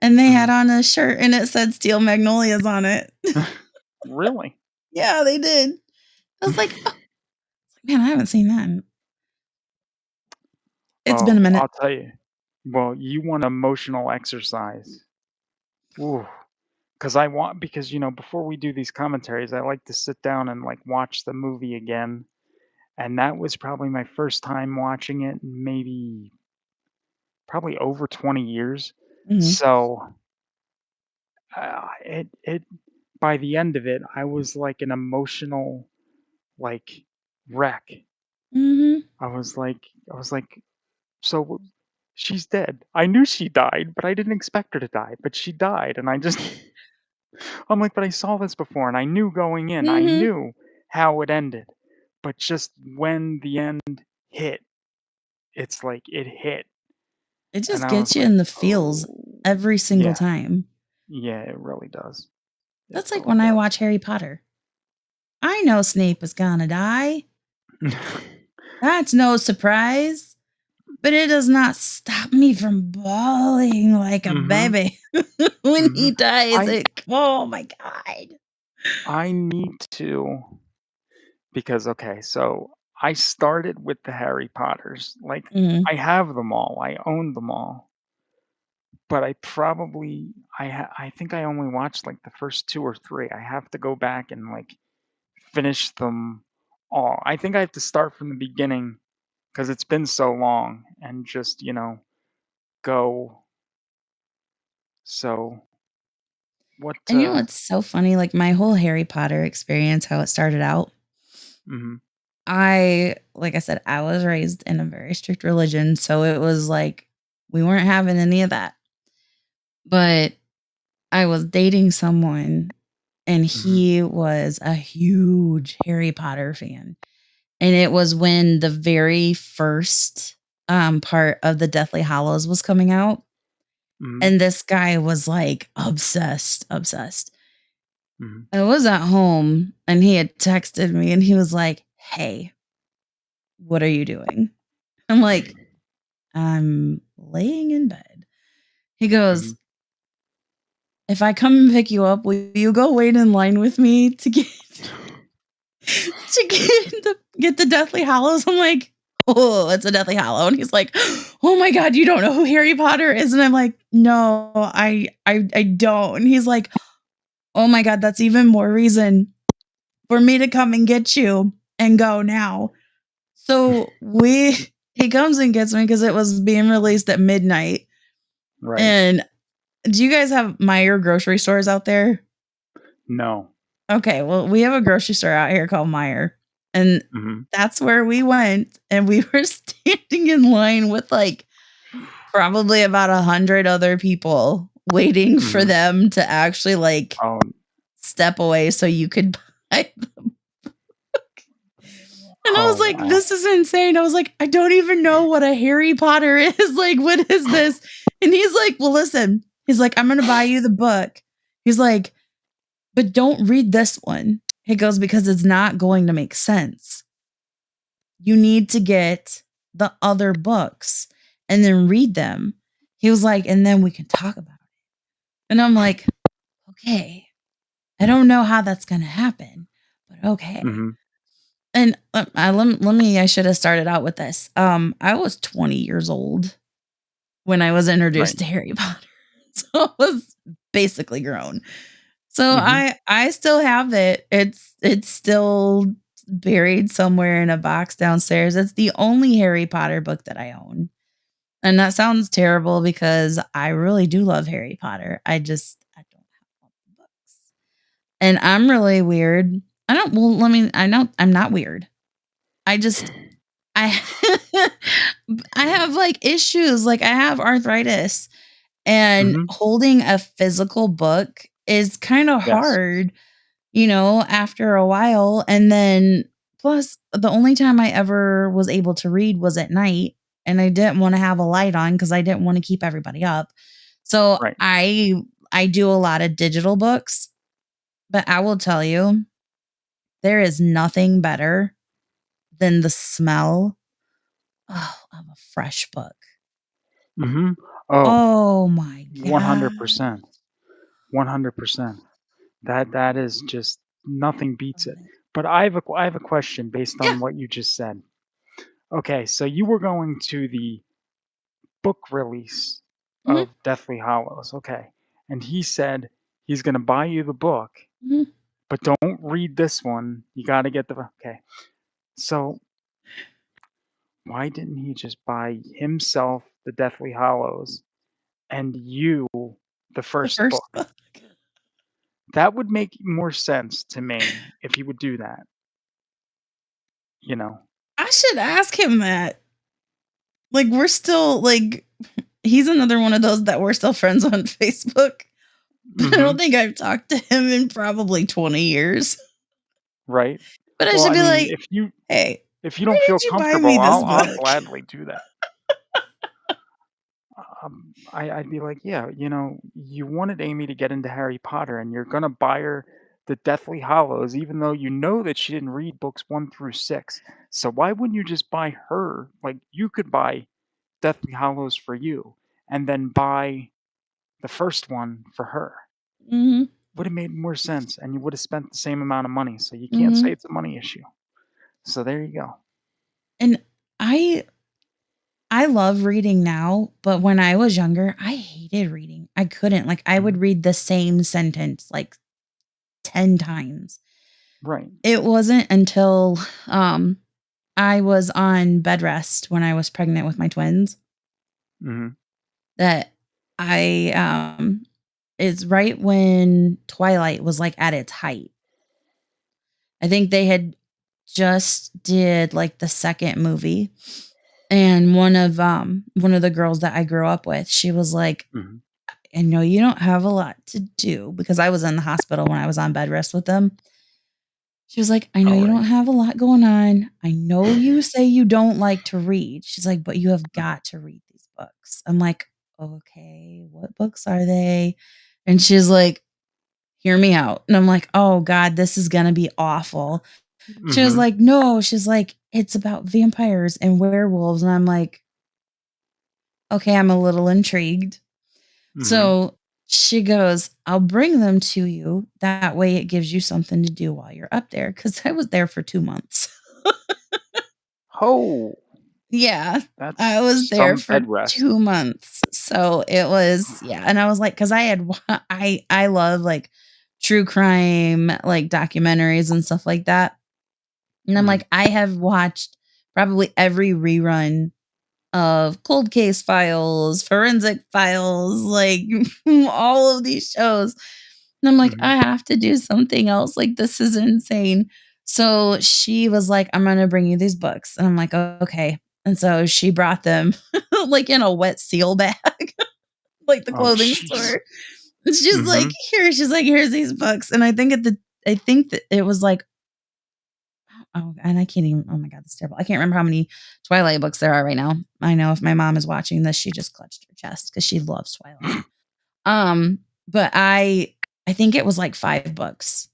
and they had mhm. on a shirt and it said Steel Magnolias on it. Really? Yeah, they did. I was like, "Oh, man, I haven't seen that it's been a Oh, minute." I'll tell you. Well, you want emotional exercise. Ooh, because, before we do these commentaries, I like to sit down and, like, watch the movie again, and that was probably my first time watching it in maybe probably over 20 years. Mhm. So, it by the end of it, I was like an emotional, like, wreck. Mhm. I was like, "So, she's dead. I knew she died, but I didn't expect her to die, but she died," and I just I'm like, "But I saw this before, and I knew going in, I Mhm. knew how it ended." But just when the end hit, it's like it hit, It and just I gets was you like, in the feels "Oh." every single Yeah. time. Yeah, it really does. It That's like really when I does. watch Harry Potter. I know Snape is gonna die. That's no surprise, but it does not stop me from bawling like a Mhm, baby when mhm. he dies. I Oh my god. I need to because, okay, so I started with the Harry Potters, like, Mhm. I have them all, I own them all, but I think I only watched, like, the first 2 or 3. I have to go back and, like, finish them all. I think I have to start from the beginning because 'cause it's been so long and just, go. So, what, And you know what's so funny? Like my whole Harry Potter experience, how it started out. mhm, Like I said, I was raised in a very strict religion. So it was like we weren't having any of that. But I was dating someone and mhm, he was a huge Harry Potter fan. And it was when the very first part of the Deathly Hollows was coming out. mhm, And this guy was like obsessed, obsessed. mhm. I was at home and he had texted me and he was like, "Hey, what are you doing?" I'm like, "I'm laying in bed." He goes, Mhm. "If I come and pick you up, will you go wait in line with me to get to get the Deathly Hallows?" I'm like, "Oh, it's a Deathly Hallow." And he's like, "Oh my god, you don't know who Harry Potter is?" And I'm like, "No, I don't." And he's like, "Oh my god, that's even more reason for me to come and get you and go now." So he comes and gets me because it was being released at midnight. Right. And do you guys have Meijer grocery stores out there? No. Okay, well, we have a grocery store out here called Meijer, and Mhm, that's where we went, and we were standing in line with, like, probably about 100 other people waiting for mhm. them to actually, like, Oh, step away so you could buy and I oh, was like, wow. "This is insane." I was like, "I don't even know what a Harry Potter is. Like, what is this?" And he's like, "Well, listen." He's like, "I'm gonna buy you the book." He's like, "But don't read this one." He goes, "Because it's not going to make sense. You need to get the other books and then read them." He was like, "And then we can talk about it." And I'm like, "Okay. I don't know how that's gonna happen, but okay." Mhm. And, I should have started out with this. I was 20 years old when I was Right. introduced to Harry Potter, so I was basically grown. So Mhm. I still have it. It's still buried somewhere in a box downstairs. It's the only Harry Potter book that I own. And that sounds terrible because I really do love Harry Potter. I don't have all the books. And I'm really weird. I don't well, let me I know I'm not weird. I just I I have, like, issues, like, I have arthritis, and Mhm. holding a physical book is kinda Yes. hard, after a while, and then plus, the only time I ever was able to read was at night, and I didn't wanna have a light on because I didn't wanna keep everybody up. So, Right. I do a lot of digital books, but I will tell you, there is nothing better than the smell, of a fresh book. Mhm. Oh, Oh my god. 100%. 100%. That is just nothing beats Love it. it. But I have a question based Yeah. on what you just said. Okay, so you were going to the book release Mhm, of Deathly Hollows, okay, and he said he's gonna buy you the book, mhm. but don't read this one, you gotta get the okay. So, why didn't he just buy himself The Deathly Hallows, and you, the The first first book. book. That would make more sense to me if he would do that, you know? I should ask him that. Like, we're still like he's another one of those that we're still friends on Facebook, but I don't Mhm. think I've talked to him in probably 20 years. Right? But I Well, should I be mean, like, "Hey, if you where don't feel did you buy me comfortable, this I'll book?" gladly do that. I'd be like, "Yeah, you wanted Amy to get into Harry Potter, and you're gonna buy her the Deathly Hallows, even though you know that she didn't read books 1 through 6. So why wouldn't you just buy her like, you could buy Deathly Hallows for you, and then buy the first one for her. Mhm, Would have made more sense, and you would have spent the same amount of money, so you can't say mhm. it's a money issue. So there you go. And I I love reading now, but when I was younger, I hated reading. I couldn't. Like, I Mhm. would read the same sentence like 10 times. Right. It wasn't until, I was on bed rest when I was pregnant with my twins Mhm. that I, it's right when Twilight was, like, at its height. I think they had just did, like, the 2nd movie, and one of the girls that I grew up with, she was like, Mhm. "I know you don't have a lot to do," because I was in the hospital when I was on bed rest with them. She was like, "I know you don't Alright. have a lot going on. I know you say you don't like to read." She's like, "But you have got to read these books." I'm like, "Okay, what books are they?" And she's like, "Hear me out." And I'm like, "Oh god, this is gonna be awful." She was Mhm. like, "No." She's like, "It's about vampires and werewolves." And I'm like, "Okay, I'm a little intrigued." Mhm. So she goes, "I'll bring them to you. That way it gives you something to do while you're up there." Because I was there for 2 months. Oh, Yeah, I that's was there some for bed rest. 2 months. So it was yeah, and I was like, because I had I love, like, true crime, like, documentaries and stuff like that. And I'm Mhm. like, I have watched probably every rerun of Cold Case Files, Forensic Files, like, all of these shows. And I'm like, Mhm. I have to do something else. Like, this is insane. So she was like, I'm going to bring you these books. And I'm like, okay. And so she brought them like in a wet seal bag, like the Oh, clothing jeez. store. And she's like, Mhm. here's these books. And I think that it was like, oh, and I can't even, oh my God, that's terrible. I can't remember how many Twilight books there are right now. I know if my mom is watching this, she just clutched her chest because she loves Twilight. But I think it was like 5 books,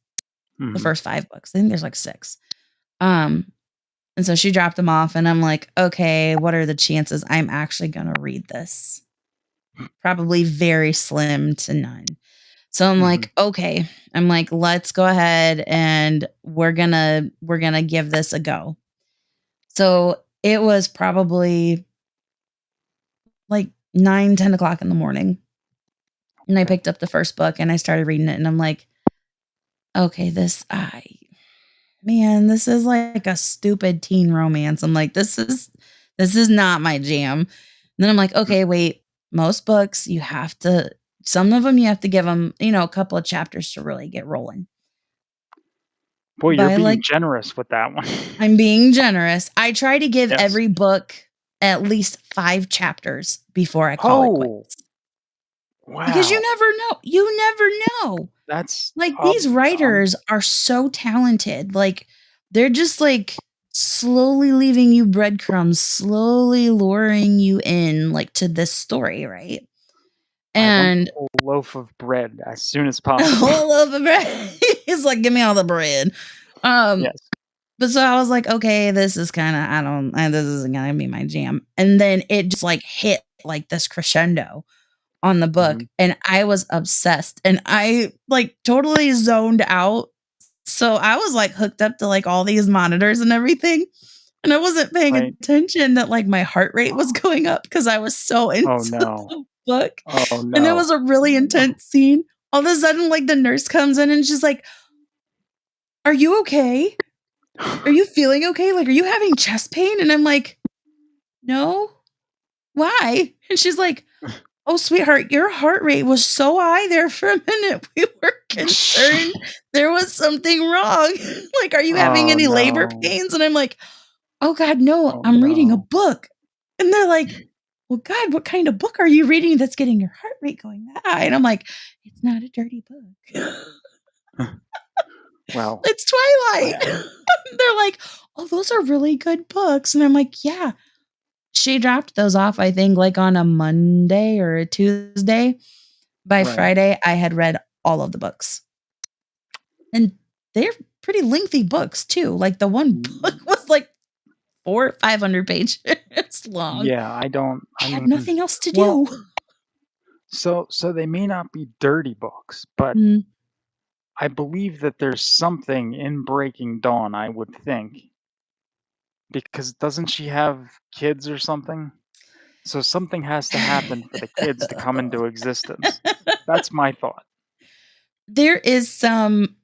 the Mhm. first 5 books. I think there's like 6. Um, and so she dropped them off and I'm like, "Okay, what are the chances I'm actually gonna read this?" Probably very slim to none. So I'm Mhm. like, "Okay." I'm like, "Let's go ahead and we're gonna give this a go." So it was probably like 9, 10 o'clock in the morning, and I Okay. picked up the first book and I started reading it and I'm like, "Okay, man, this is like a stupid teen romance." I'm like, this is not my jam." And then I'm like, Mm. "Okay, wait. Most books some of them you have to give them, a couple of chapters to really get rolling." Boy, you're By being like generous with that one. I'm being generous. I try to give Yes. every book at least 5 chapters before I call it Oh, quits. Because you wow. never know. You never know. That's, Like, these um writers are so talented. Like, they're just, like, slowly leaving you breadcrumbs, slowly luring you in, like, to this story, right? I want the And whole loaf of bread as soon as possible. all of the bread. He's like, "Give me all the bread." Um, Yes. but so I was like, "Okay, this is kinda this isn't gonna be my jam." And then it just, like, hit, like, this crescendo on the book, Mhm. and I was obsessed, and I, like, totally zoned out. So I was, like, hooked up to, like, all these monitors and everything, and I wasn't paying Right. attention that, like, my heart rate was going up because I was so into Oh, no. the book, Oh, and it no. was a really Oh, no. intense scene. All of a sudden, like, the nurse comes in and she's like, "Are you okay? Are you feeling okay? Like, are you having chest pain?" And I'm like, "No." Why? And she's like, "Oh, sweetheart, your heart rate was so high there for a minute. We were concerned there was something wrong. Like, are you having Oh, any labor no. pains?" And I'm like, "Oh God, no, Oh, I'm reading a no. book." And they're like, "Well, God, what kind of book are you reading that's getting your heart rate going that high?" And I'm like, "It's not a dirty book. Well, It's Twilight." I They're like, "Oh, those are really good books." And I'm like, "Yeah." She dropped those off, I think, like, on a Monday or a Tuesday. By right. Friday, I had read all of the books, and they're pretty lengthy books too. Like, the one book Mm, was, like, 4 or 500 pages long. yeah, I don't I I had mean, nothing else to well, do. so they may not be dirty books, but Mm. I believe that there's something in Breaking Dawn, I would think, because doesn't she have kids or something? So something has to happen for the kids to come into existence. That's my thought. There is some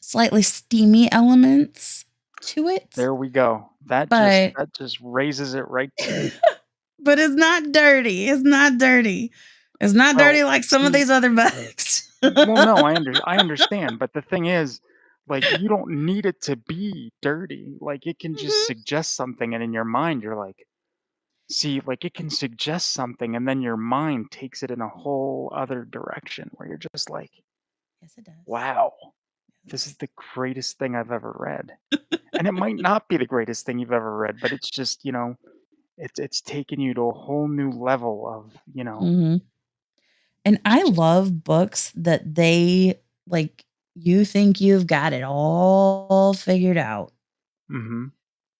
slightly steamy elements to it, There we go. but That just raises it right there. but it's not dirty. It's not dirty. It's not Well, dirty like some of see, these other books. well, no, I understand, but the thing is, like, you don't need it to be dirty. Like, it can just Mhm. suggest something, and in your mind, you're like, see, like, it can suggest something, and then your mind takes it in a whole other direction where you're just like, Yes, it does. wow, Yes, this it is the greatest thing I've ever read. And it might not be the greatest thing you've ever read, but it's just, it's taken you to a whole new level of, does. Mhm. And I just love books that like, you think you've got it all figured out, mhm.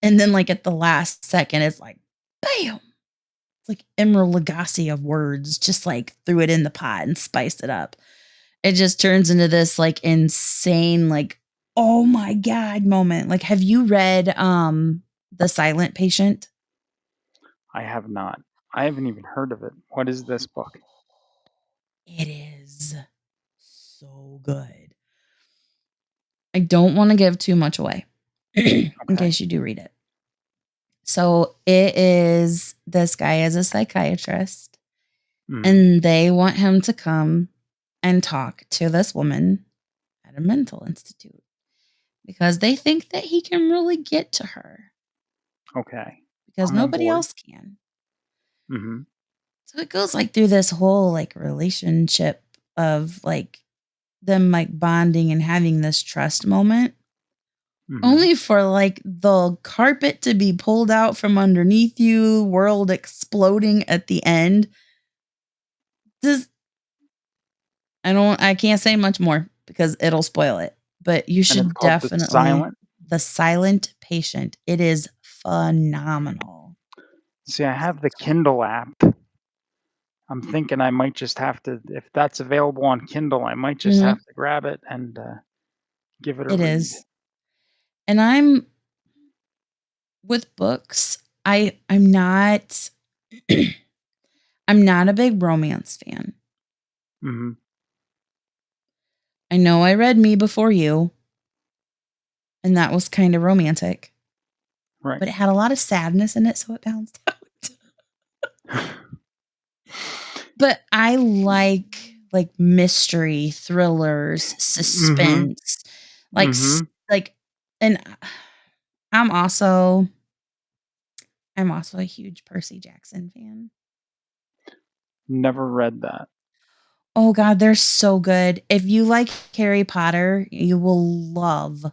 and then, like, at the last second, it's like, bam! It's like Emerald Lagasse of words, just, like, threw it in the pot and spiced it up. It just turns into this, like, insane, like, "Oh my god" moment. Like, have you read, The Silent Patient? I have not. I haven't even heard of it. What is this book? It is so good. I don't wanna give too much away in Okay. case you do read it. So, it is this guy is a psychiatrist, Mhm. and they want him to come and talk to this woman at a mental institute because they think that he can really get to her Okay. because I'm on nobody board. else can. Mhm. So it goes like through this whole like relationship of like them like bonding and having this trust moment, Mhm. only for like the carpet to be pulled out from underneath you, world exploding at the end. This I can't say much more because it'll spoil it. But you And it's should called The definitely Silent. The Silent Patient. It is phenomenal. See, I have the Kindle app. I'm thinking I might just have to, if that's available on Kindle, I might just have Mhm. to grab it and, give it a It read. is. And I'm with books, I'm not I'm not a big romance fan. Mhm. I know I read Me Before You, and that was kinda romantic, Right. but it had a lot of sadness in it, so it balanced out. But I like mystery, thrillers, Mhm. suspense, like s Mhm. like and I'm also I'm also a huge Percy Jackson fan. Never read that. Oh god, they're so good. If you like Harry Potter, you will love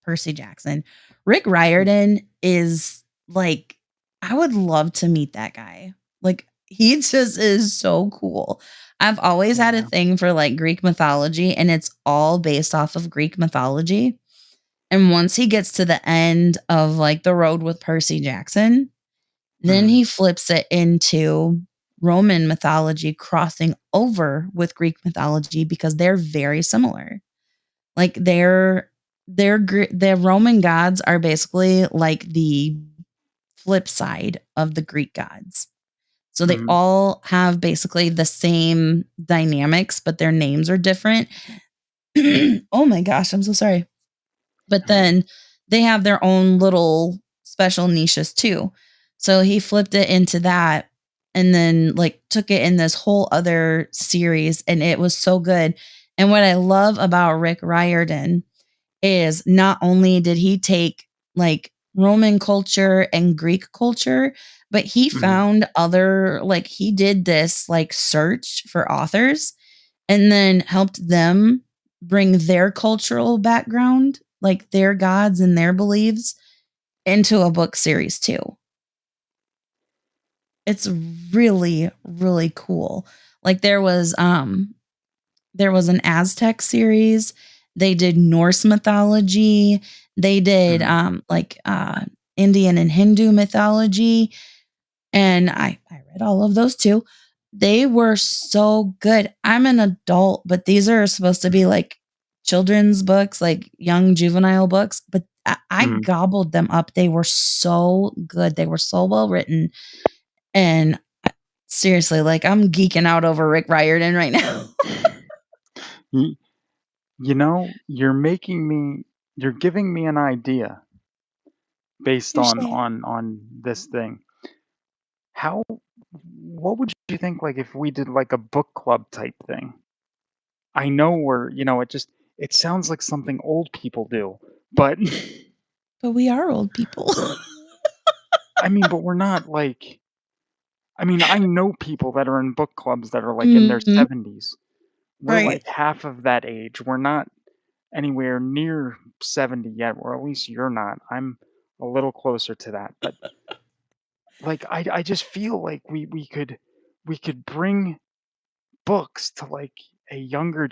Percy Jackson. Rick See, Riordan is like I would love to meet that guy. Like he just is so cool. I've always had a yeah. thing for like Greek mythology and it's all based off of Greek mythology. And once he gets to the end of like the road with Percy Jackson, then Mhm. he flips it into Roman mythology crossing over with Greek mythology because they're very similar. Like their Roman gods are basically like the flip side of the Greek gods. So they Mhm. all have basically the same dynamics, but their names are different. Oh my gosh, I'm so sorry. But then they have their own little special niches too. So he flipped it into that and then like took it in this whole other series and it was so good. And what I love about Rick Riordan is not only did he take like Roman culture and Greek culture, but he Mhm. found other like he did this like search for authors and then helped them bring their cultural background, like their gods and their beliefs into a book series too. It's really, really cool. Like there was an Aztec series, they did Norse mythology, they did Mhm. Indian and Hindu mythology, and I read all of those too. They were so good. I'm an adult, but these are supposed to be like children's books, like young juvenile books, but I Mhm. gobbled them up. They were so good. They were so well written. And seriously, like I'm geeking out over Rick Riordan right now. Y you know, you're giving me an idea based on Touche. this thing. How what would you think, like, if we did, like, a book club type thing? I know we're it sounds like something old people do, but But we are old people. I mean, but we're not like I mean, I know people that are in book clubs that are, like, in their Mhm. 70s. We're, Right. like, half of that age. We're not anywhere near 70 yet, or at least you're not. I'm a little closer to that, but, like, I just feel like we could bring books to, like, a younger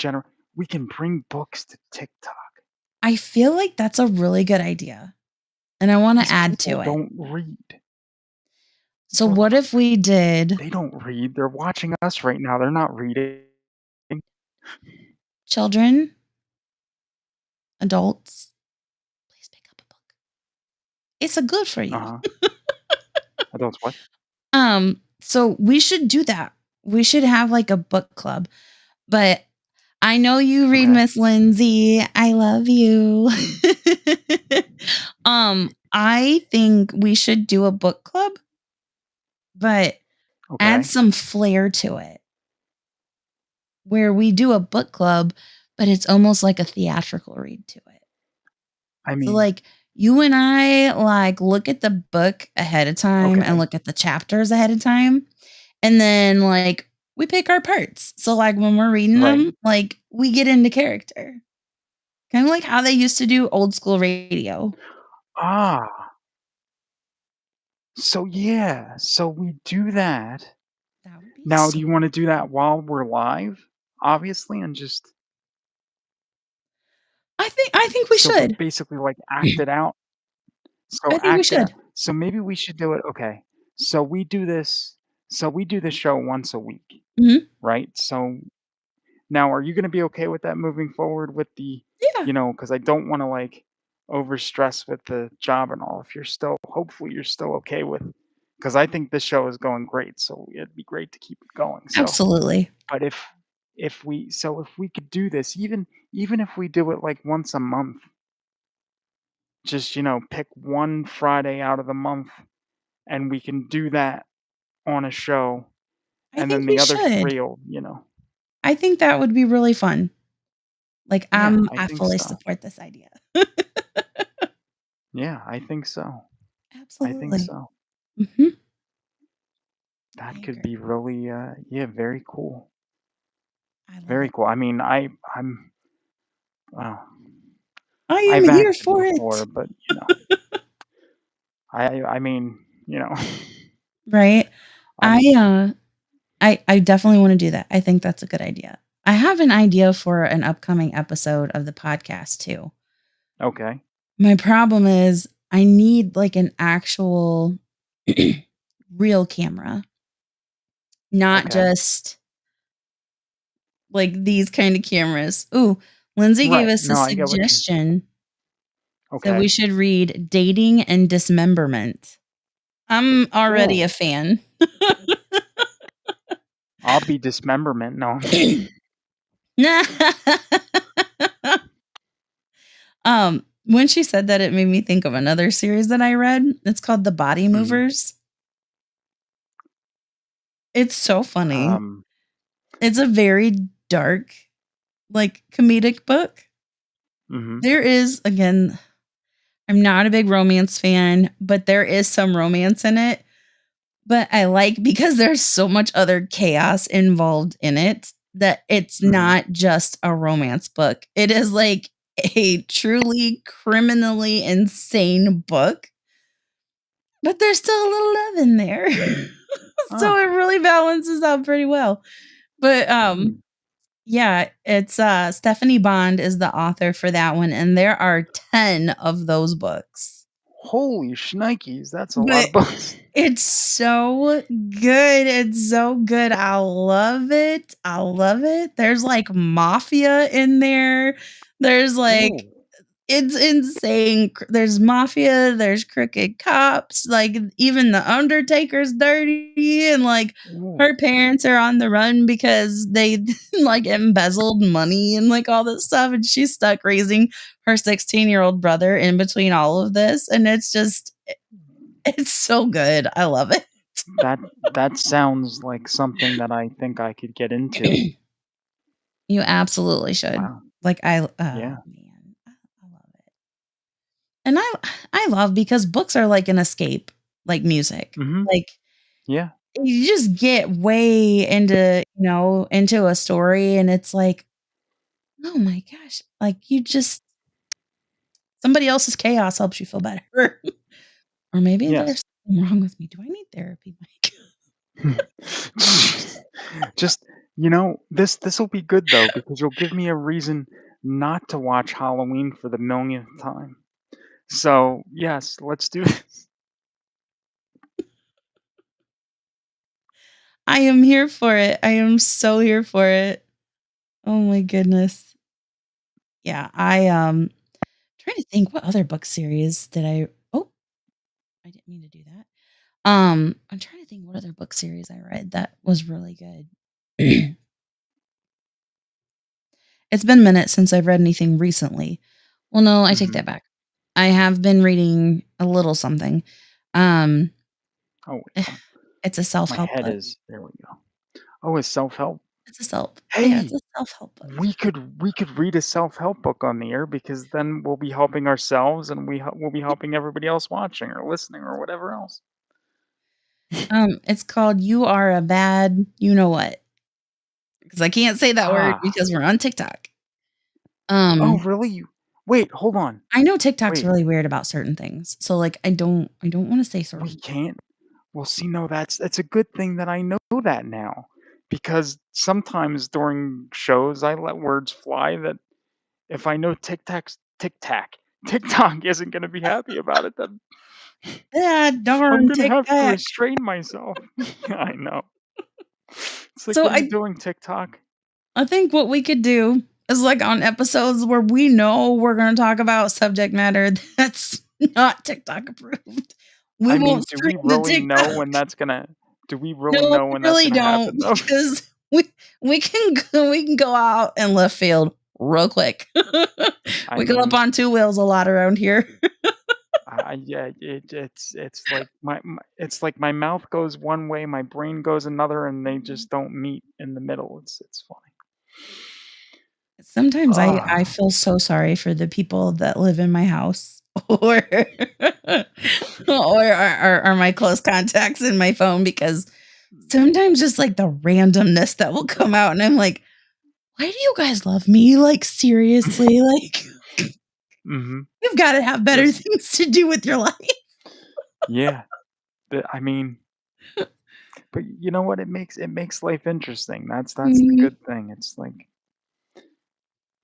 we can bring books to TikTok. I feel like that's a really good idea, and I wanna These add people to it. don't read. So Well, what if we did they don't read. They're watching us right now. They're not reading. children, adults, please pick up a book. It's a good for you. Uh-huh. Adults what? So we should do that. We should have like a book club. But I know you read Okay. Miss Lindsay. I love you. I think we should do a book club, but add Okay. some flair to it where we do a book club, but it's almost like a theatrical read to it. I So mean, like you and I like look at the book ahead of time and okay. look at the chapters ahead of time. And then like we pick our parts. So like when we're reading Right. them, like we get into character. Kind of like how they used to do old school radio. Ah, so yeah. So we do that. That would be Now, do so you wanna do that fun. while we're live? Obviously, and just I think we so but should. basically, like, act it out? So I think we act it out. should. So maybe we should do it okay. So we do this show once a week, Mhm. right? So now are you gonna be okay with that moving forward with the Yeah, because I don't wanna, like, overstress with the job and all. If you're still hopefully you're still okay with because I think this show is going great, so it'd be great to keep it going, so absolutely. but if we could do this, even if we do it, like, once a month, just, pick 1 Friday out of the month, and we can do that on a show, I and then think the we other should. 3 will. I think that would be really fun. Like Yeah, I I think fully so. support this idea. Yeah, I think so. I think Absolutely. so. Mhm. I That could agree. be really, yeah, very cool. I love Very it. cool. I mean, I'm well, I am I've here acted for it. before, but, I mean, Right? I, I'm uh I definitely wanna do that. I think that's a good idea. I have an idea for an upcoming episode of the podcast too. okay, My problem is I need, like, an actual real camera, not okay. just, like, these kinda cameras. Ooh, Lindsay gave Right. us a No, I get what you're suggestion. So we okay. should read Dating and Dismemberment. I'm already a Ooh, fan. I'll be dismemberment, no. When she said that, it made me think of another series that I read. It's called The Body Mhm. Movers. It's so funny. Um, It's a very dark, like, comedic book. mhm, There is again, I'm not a big romance fan, but there is some romance in it. But I like because there's so much other chaos involved in it that it's mhm. not just a romance book. It is like a truly criminally insane book, but there's still a little love in there. So it Oh, really balances out pretty well. But mm. yeah, it's Stephanie Bond is the author for that one and there are 10 of those books. Holy shnikes, that's a lot But of books. it's so good, it's so good, I love it, I love it. There's, like, mafia in there, there's, like Ooh, it's insane. There's mafia, there's crooked cops, like, even the Undertaker's dirty, and, like, ooh, her parents are on the run because they, like, embezzled money and, like, all this stuff, and she's stuck raising her 16-year-old brother in between all of this, and it's just it's so good, I love it. that that sounds like something that I think I could get into. You absolutely should. Wow, Like, yeah, man, I love it. And I love because books are like an escape, like music. mhm, Like, yeah, you just get way into, into a story and it's like, "Oh my gosh." Like, you just somebody else's chaos helps you feel better. Or maybe yes. there's something wrong with me. Do I need therapy, Mike? Just, this'll be good though because you'll give me a reason not to watch Halloween for the millionth time. So, yes, let's do this. I am here for it. I am so here for it. Oh my goodness. Yeah, trying to think what other book series did I Oh, I didn't mean to do that. I'm trying to think what other book series I read that was really good. It's been a minute since I've read anything recently. Well, no, I take Mhm. that back. I have been reading a little something. Um, Oh, wait, it's a my self-help head book. is there we go. Oh, it's self-help. It's Hey, a self-help book. we could read a self-help book on the air because then we'll be helping ourselves and we'll be helping everybody else watching or listening or whatever else. It's called You Are a Bad You Know What, because I can't say that word Ah. because we're on TikTok. Oh, Um, really? Wait, hold on. I know TikTok's Wait, really weird about certain things, so, like, I don't wanna say we certain. can't. Well, see, no, that's a good thing that I know that now, because sometimes during shows I let words fly that if I know TikTok isn't gonna be happy about it, then Yeah, I'm darn gonna have to TikTok. restrain myself. I know. It's like, So "What are you I doing, TikTok?" I think what we could do is, like, on episodes where we know we're gonna talk about subject matter that's not TikTok approved, we I mean, won't stream to TikTok. do we really No, know we when that's really gonna don't happen, though? because we can go out in left field real quick. I We go up mean, on 2 wheels a lot around here. yeah, it's like it's like my mouth goes one way, my brain goes another, and they just don't meet in the middle. It's funny. Sometimes I Ah, feel so sorry for the people that live in my house or or my close contacts in my phone because sometimes just, like, the randomness that will come out, and I'm like, "Why do you guys love me? Like, seriously, like, mhm. you've gotta have better Just things to do with your life." yeah. I mean, but you know what? It makes life interesting. That's the Mhm. good thing. It's like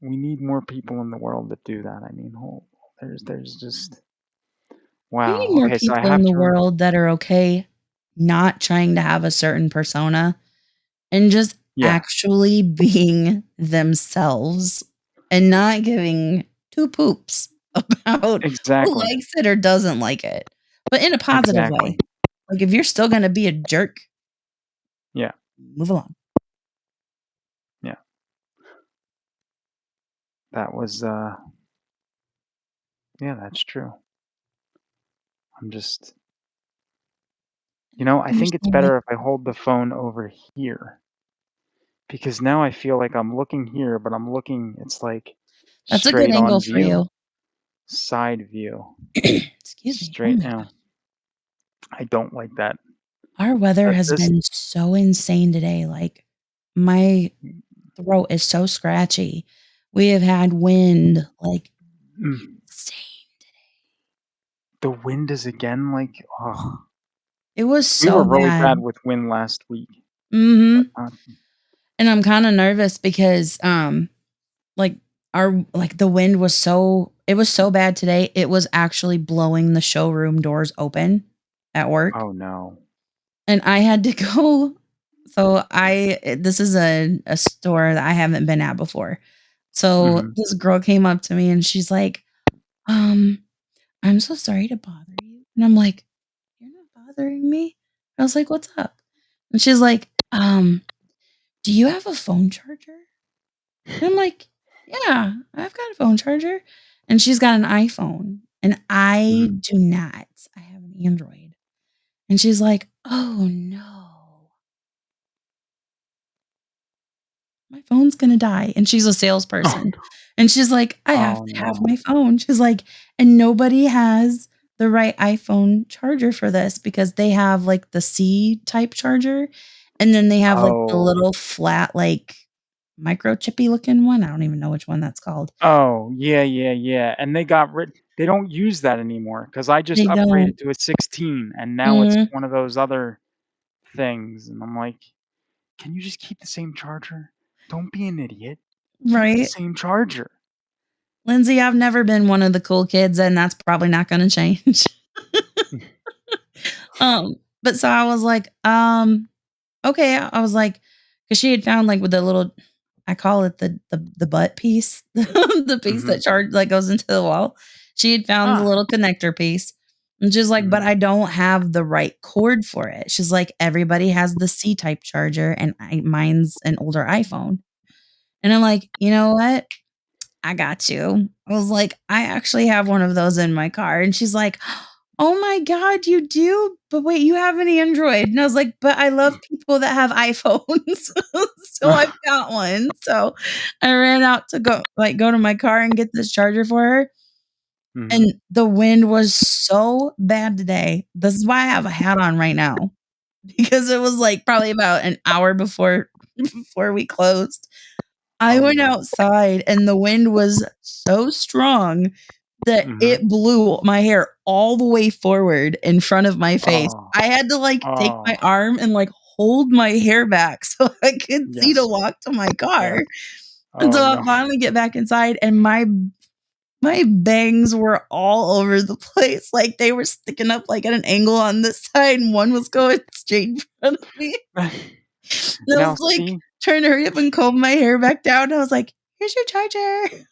we need more people in the world that do that. I mean, there's just We wow. need more Okay, so I people in have the to. world that are okay not trying to have a certain persona and just Yeah, actually being themselves and not giving 2 poops about who exactly, likes it or doesn't like it, but in a positive way. exactly. Like, if you're still gonna be a jerk, Yeah, move along. yeah. That was yeah, that's true. I'm just I You're think it's so right. better if I hold the phone over here because now I feel like I'm looking here, but I'm looking it's like That's a good straight angle on for view, you. side view, Excuse me. Oh straight my god. now. I don't like that. Our weather That has this been so insane today, like, my throat is so scratchy. We have had wind, like, mm, insane today. the wind is again like, oh, It was we so were really bad bad. with wind last week, but Mhm. not And I'm kinda nervous because, like, the wind was so it was so bad today, it was actually blowing the showroom doors open at work, oh, no. and I had to go this is a store that I haven't been at before. So, Mhm. this girl came up to me and she's like, "Um, I'm so sorry to bother you." And I'm like, "You're not bothering me." I was like, "What's up?" And she's like, do you have a phone charger?" And I'm like, "Yeah, I've got a phone charger." And she's got an iPhone, and I Mhm. do not. I have an Android. And she's like, "Oh, no. My phone's gonna die." And she's a Oh, salesperson. no. And she's like, "I have Oh, to have no. my phone." She's like, "And nobody has the right iPhone charger for this because they have, like, the C type charger, and then they have, like, the Oh. little flat, like, microchippy looking one." I don't even know which one that's called. Oh, yeah, yeah, yeah, and they don't use that anymore because I just They don't. upgraded to a 16, and now it's Mm, one of those other things, and I'm like, "Can you just keep the same charger? Don't be an idiot. Keep the right. same charger." Lindsay, I've never been one of the cool kids, and that's probably not gonna change. But so I was like, okay. I was like, because she had found, like, with the little I call it the butt piece, the piece Mhm. that goes into the wall. She had found the Ah. little connector piece, and she's like, "But Mhm. I don't have the right cord for it." She's like, "Everybody has the C-type charger, and mine's an older iPhone." And I'm like, "You know what? I got you." I was like, "I actually have one of those in my car." And she's like, "Oh my god, you do? But wait, you have an Android." And I was like, "But I love people that have iPhones." So I've got one. So I ran out to go to my car and get this charger for her. Mhm. And the wind was so bad today. This is why I have a hat on right now because it was like probably about an hour before before we closed. I Oh, went yeah. outside and the wind was so strong that Mhm. it blew my hair all the way forward in front of my face. Oh. I had to, like, take Oh. my arm and, like, hold my hair back so I could see to Yes. walk to my car. Yes. And Oh, so I no. finally get back inside and my bangs were all over the place, like, they were sticking up, like, at an angle on this side, and one was going straight in front of me. And I Now was, like, see trying to hurry up and comb my hair back down. I was like, "Here's your charger."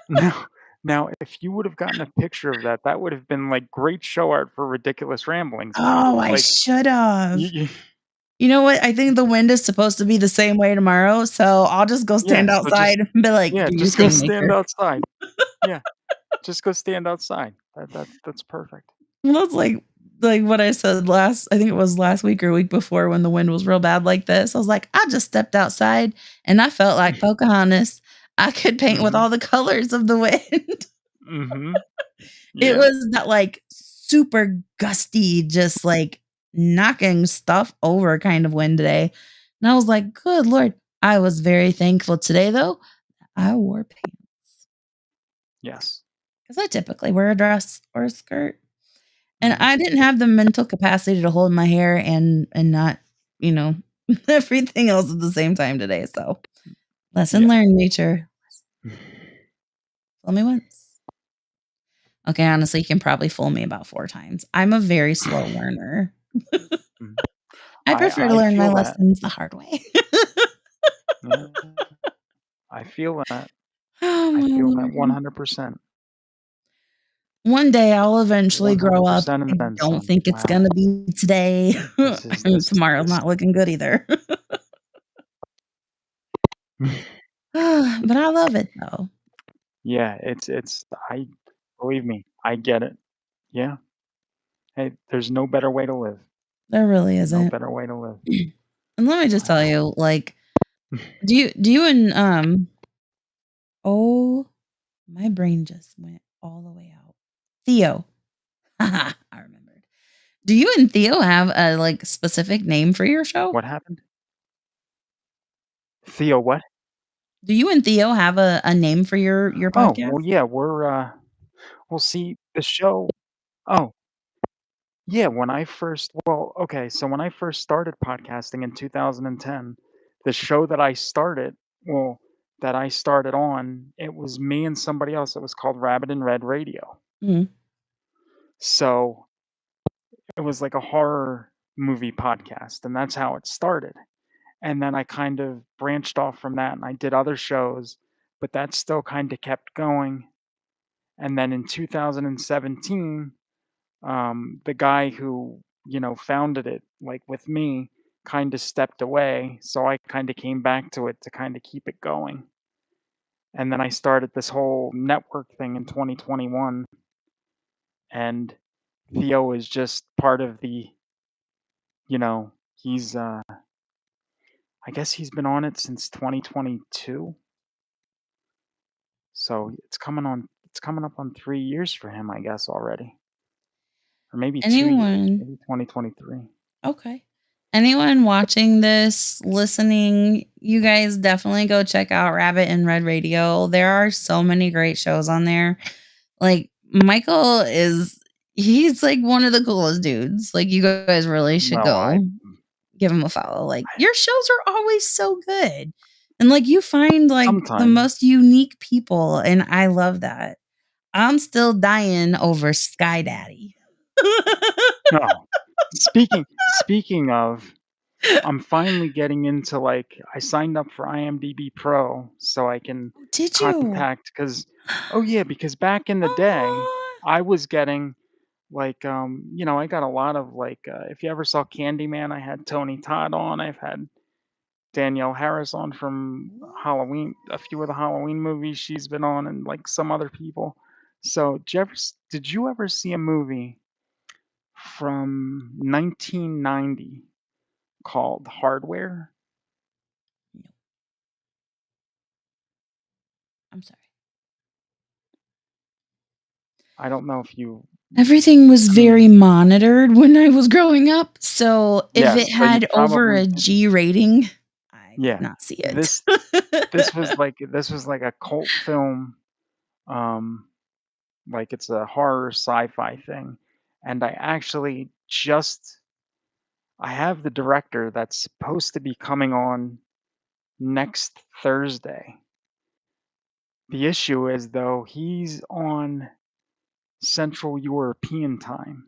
now now if you would've gotten a picture of that, that would've been, like, great show art for Ridiculous Ramblings. Oh, I Like, should've. you You know what? I think the wind is supposed to be the same way tomorrow, so I'll just go yeah, stand so just outside and be like, yeah, "Do your just go thing, stand maker." outside. Yeah, just go stand outside. That's perfect. Well, that's like what I said I think it was last week or week before when the wind was real bad like this. I was like, "I just stepped outside and I felt like Pocahontas. I could paint with Mhm. all the colors of the wind." Mhm. It Yeah. was that, like, super gusty, just, like, knocking stuff over kind of wind today, and I was like, "Good lord." I was very thankful today, though, I wore pants Yes. because I typically wear a dress or a skirt, and Mhm. I didn't have the mental capacity to hold my hair and not, you know, everything else at the same time today, so lesson Yeah. learned, nature. Fool me once. Okay, honestly, you can probably fool me about 4 times. I'm a very slow learner. Mhm. I prefer to I learn my feel that. lessons the hard way. Yeah. I feel that. Oh I my feel that lord. 100%. One day I'll eventually grow up. 100% and I then don't some. think it's Wow. gonna be today. This is And this tomorrow's this not looking good either. But I love it though. Yeah, it's I believe me, I get it. Yeah. Hey, there's no better way to live. There really No isn't. better way to live. And let me just I tell know. you, like, do you and oh, my brain just went all the way out. Theo. I remembered. Do you and Theo have a, like, specific name for your show? What happened? Theo what? Do you and Theo have a name for your Oh, podcast? well, yeah, well, see, the show oh, yeah, okay, so when I first started podcasting in 2010, the show that I started well, that I started on, it was me and somebody else, it was called Rabbit in Red Radio. Mhm. So, it was like a horror movie podcast, and that's how it started. And then I kind of branched off from that, and I did other shows, but that still kinda kept going. And then in 2017, the guy who, founded it, like, with me, kinda stepped away, so I kinda came back to it to kinda keep it going. And then I started this whole network thing in 2021, and Theo is just part of he's, I guess he's been on it since 2022, so it's coming up on 3 years for him, I guess, already, or maybe 2 years, Anyone maybe 2023. Okay. Anyone watching this, listening, you guys definitely go check out Rabbit and Red Radio. There are so many great shows on there. Like Michael he's like one of the coolest dudes. Like you guys really should No, go give him a follow. Like your shows are always so good. And like you find like the sometimes. most unique people and I love that. I'm still dying over Sky Daddy. No. Speaking of, I'm finally getting into, like, I signed up for IMDb Pro so I can Did you? contact because oh, yeah, because back in the day, Aw. I was getting, like, I got a lot of, like, if you ever saw Candyman, I had Tony Todd on, I've had Danielle Harris on from Halloween a few of the Halloween movies she's been on and, like, some other people. So, did you ever see a movie from 1990 called Hardware? No, I'm sorry. I don't know if you Everything was I mean, very monitored when I was growing up, so if yes, it so you had over probably a didn't. G rating, I could Yeah. not see it. This this was like a cult film, um, like it's a horror sci-fi thing, and I have the director that's supposed to be coming on next Thursday. The issue is, though, he's on Central European Time,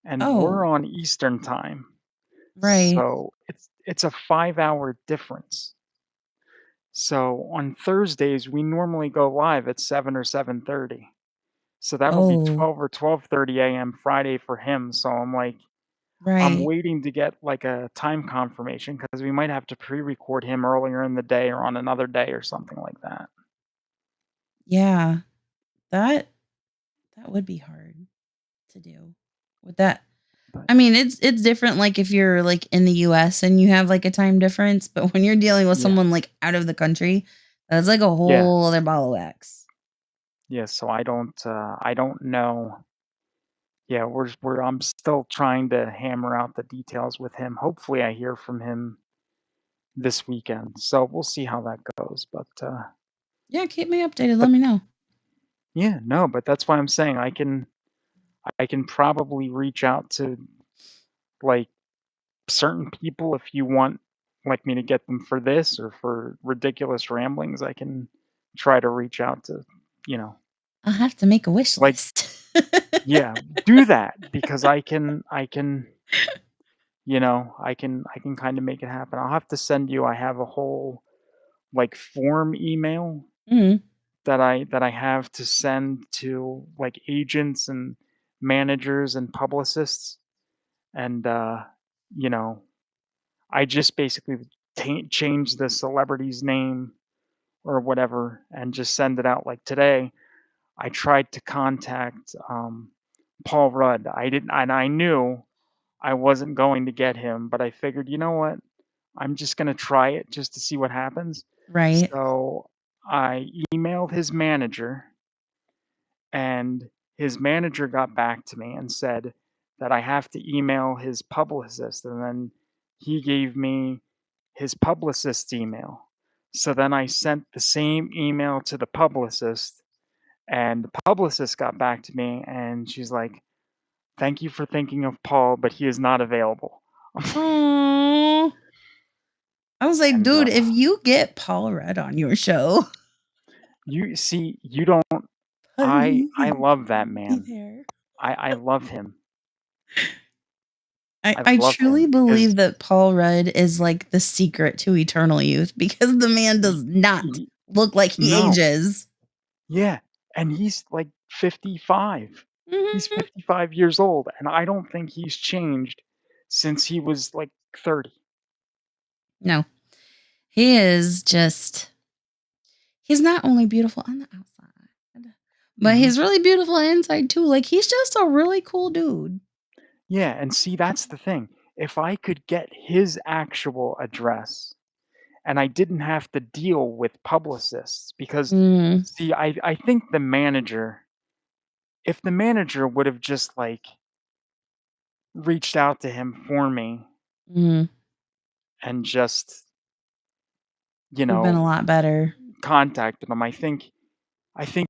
and we're Oh, on Eastern Time. right. So it's a 5-hour difference. So on Thursdays, we normally go live at 7 or 7:30. So that'll be Oh, 12 or 12:30 AM Friday for him. So I'm like, I'm right. waiting to get like a time confirmation because we might have to pre-record him earlier in the day or on another day or something like that. Yeah, that that would be hard to do. With that But I mean, it's different, like, if you're, like, in the US and you have, like, a time difference, but when you're dealing with yeah, someone, like, out of the country, that's, like, a yeah, whole other ball of wax. yeah. So I don't know. Yeah, I'm still trying to hammer out the details with him. Hopefully, I hear from him this weekend. So we'll see how that goes. Yeah, keep me updated, But let me know. yeah, no, but that's why I'm saying I can probably reach out to like certain people if you want like me to get them for this or for ridiculous ramblings. I can try to reach out to, you know, I'll have to make a wish like list. yeah, do that because I can kind of make it happen. I'll have to send you. I have a whole like form email Mhm. that I have to send to like agents and managers and publicists and you know I just basically change the celebrity's name or whatever and just send it out. Like today, I tried to contact Paul Rudd. I didn't, and I knew. I wasn't going to get him, but I figured, "You know what? I'm just gonna try it just to see what happens." Right. So, I emailed his manager, and his manager got back to me and said that I have to email his publicist, and then he gave me his publicist's email. So then I sent the same email to the publicist, and the publicist got back to me, and she's like, "Thank you for thinking of Paul, but he is not available." Oh, I was like, And, dude, if you get Paul Rudd on your show, you see, you don't I please love that be man. there. I love him. I I love truly him because believe that Paul Rudd is like the secret to eternal youth because the man y does not y look like he no. ages. Yeah, and he's, like, 55. He's Mhm. 55 years old, and I don't think he's changed since he was, like, 30. No, he is just he's not only beautiful on the outside, but Mhm. he's really beautiful inside too. Like he's just a really cool dude. Yeah, and see, that's the thing. If I could get his actual address and I didn't have to deal with publicists because Mm, see, I think the manager if the manager would have just, like, reached out to him for me mm, and just, you would have been a know, lot better. contacted him, I think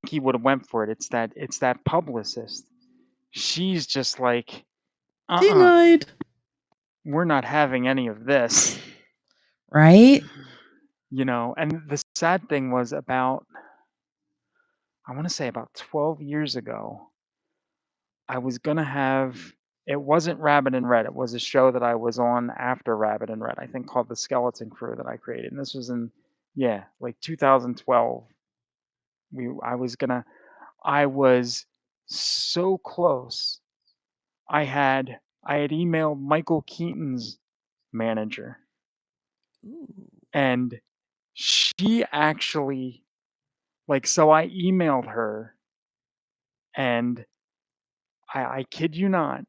he would've went for it. It's that publicist. She's just like, "Uh-uh, Denied. we're not having any of this." Right? And the sad thing was I wanna say about 12 years ago, I was gonna have it wasn't Rabbit and Red, it was a show that I was on after Rabbit and Red, I think called The Skeleton Crew that I created, and this was in yeah, like 2012. I was so close. I had emailed Michael Keaton's manager, Ooh. and she actually so I emailed her, and I kid you not,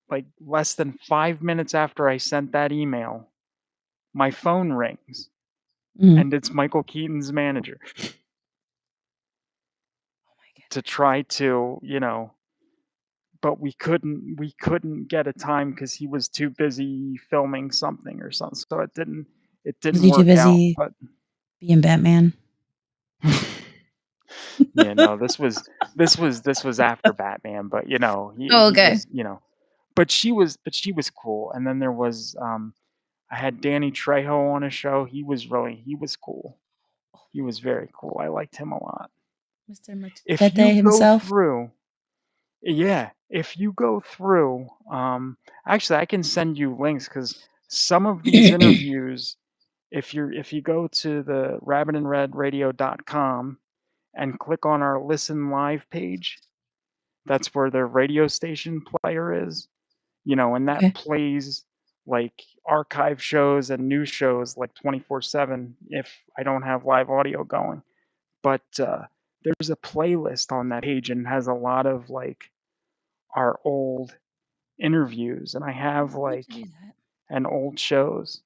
like, less than 5 minutes after I sent that email, my phone rings, Mm. and it's Michael Keaton's manager Oh my to goodness. try to, but we couldn't get a time because he was too busy filming something or something, so it Was didn't he too work out, busy but being Batman? yeah, no, this was after Batman, but, Oh, he okay. was, but she was cool, and then there was, I had Danny Trejo on a show, he was cool. Oh, He was very cool, I liked him a lot. Mr. If Machete you go himself. through Yeah, if you go through, actually, I can send you links because some of these interviews, if you go to the rabbitandredradio.com and click on our listen live page, that's where the radio station player is, and that Okay. plays like archive shows and news shows like 24/7 if I don't have live audio going. But there's a playlist on that page and it has a lot of like our old interviews, and I I have, would love to like, do that. an old shows,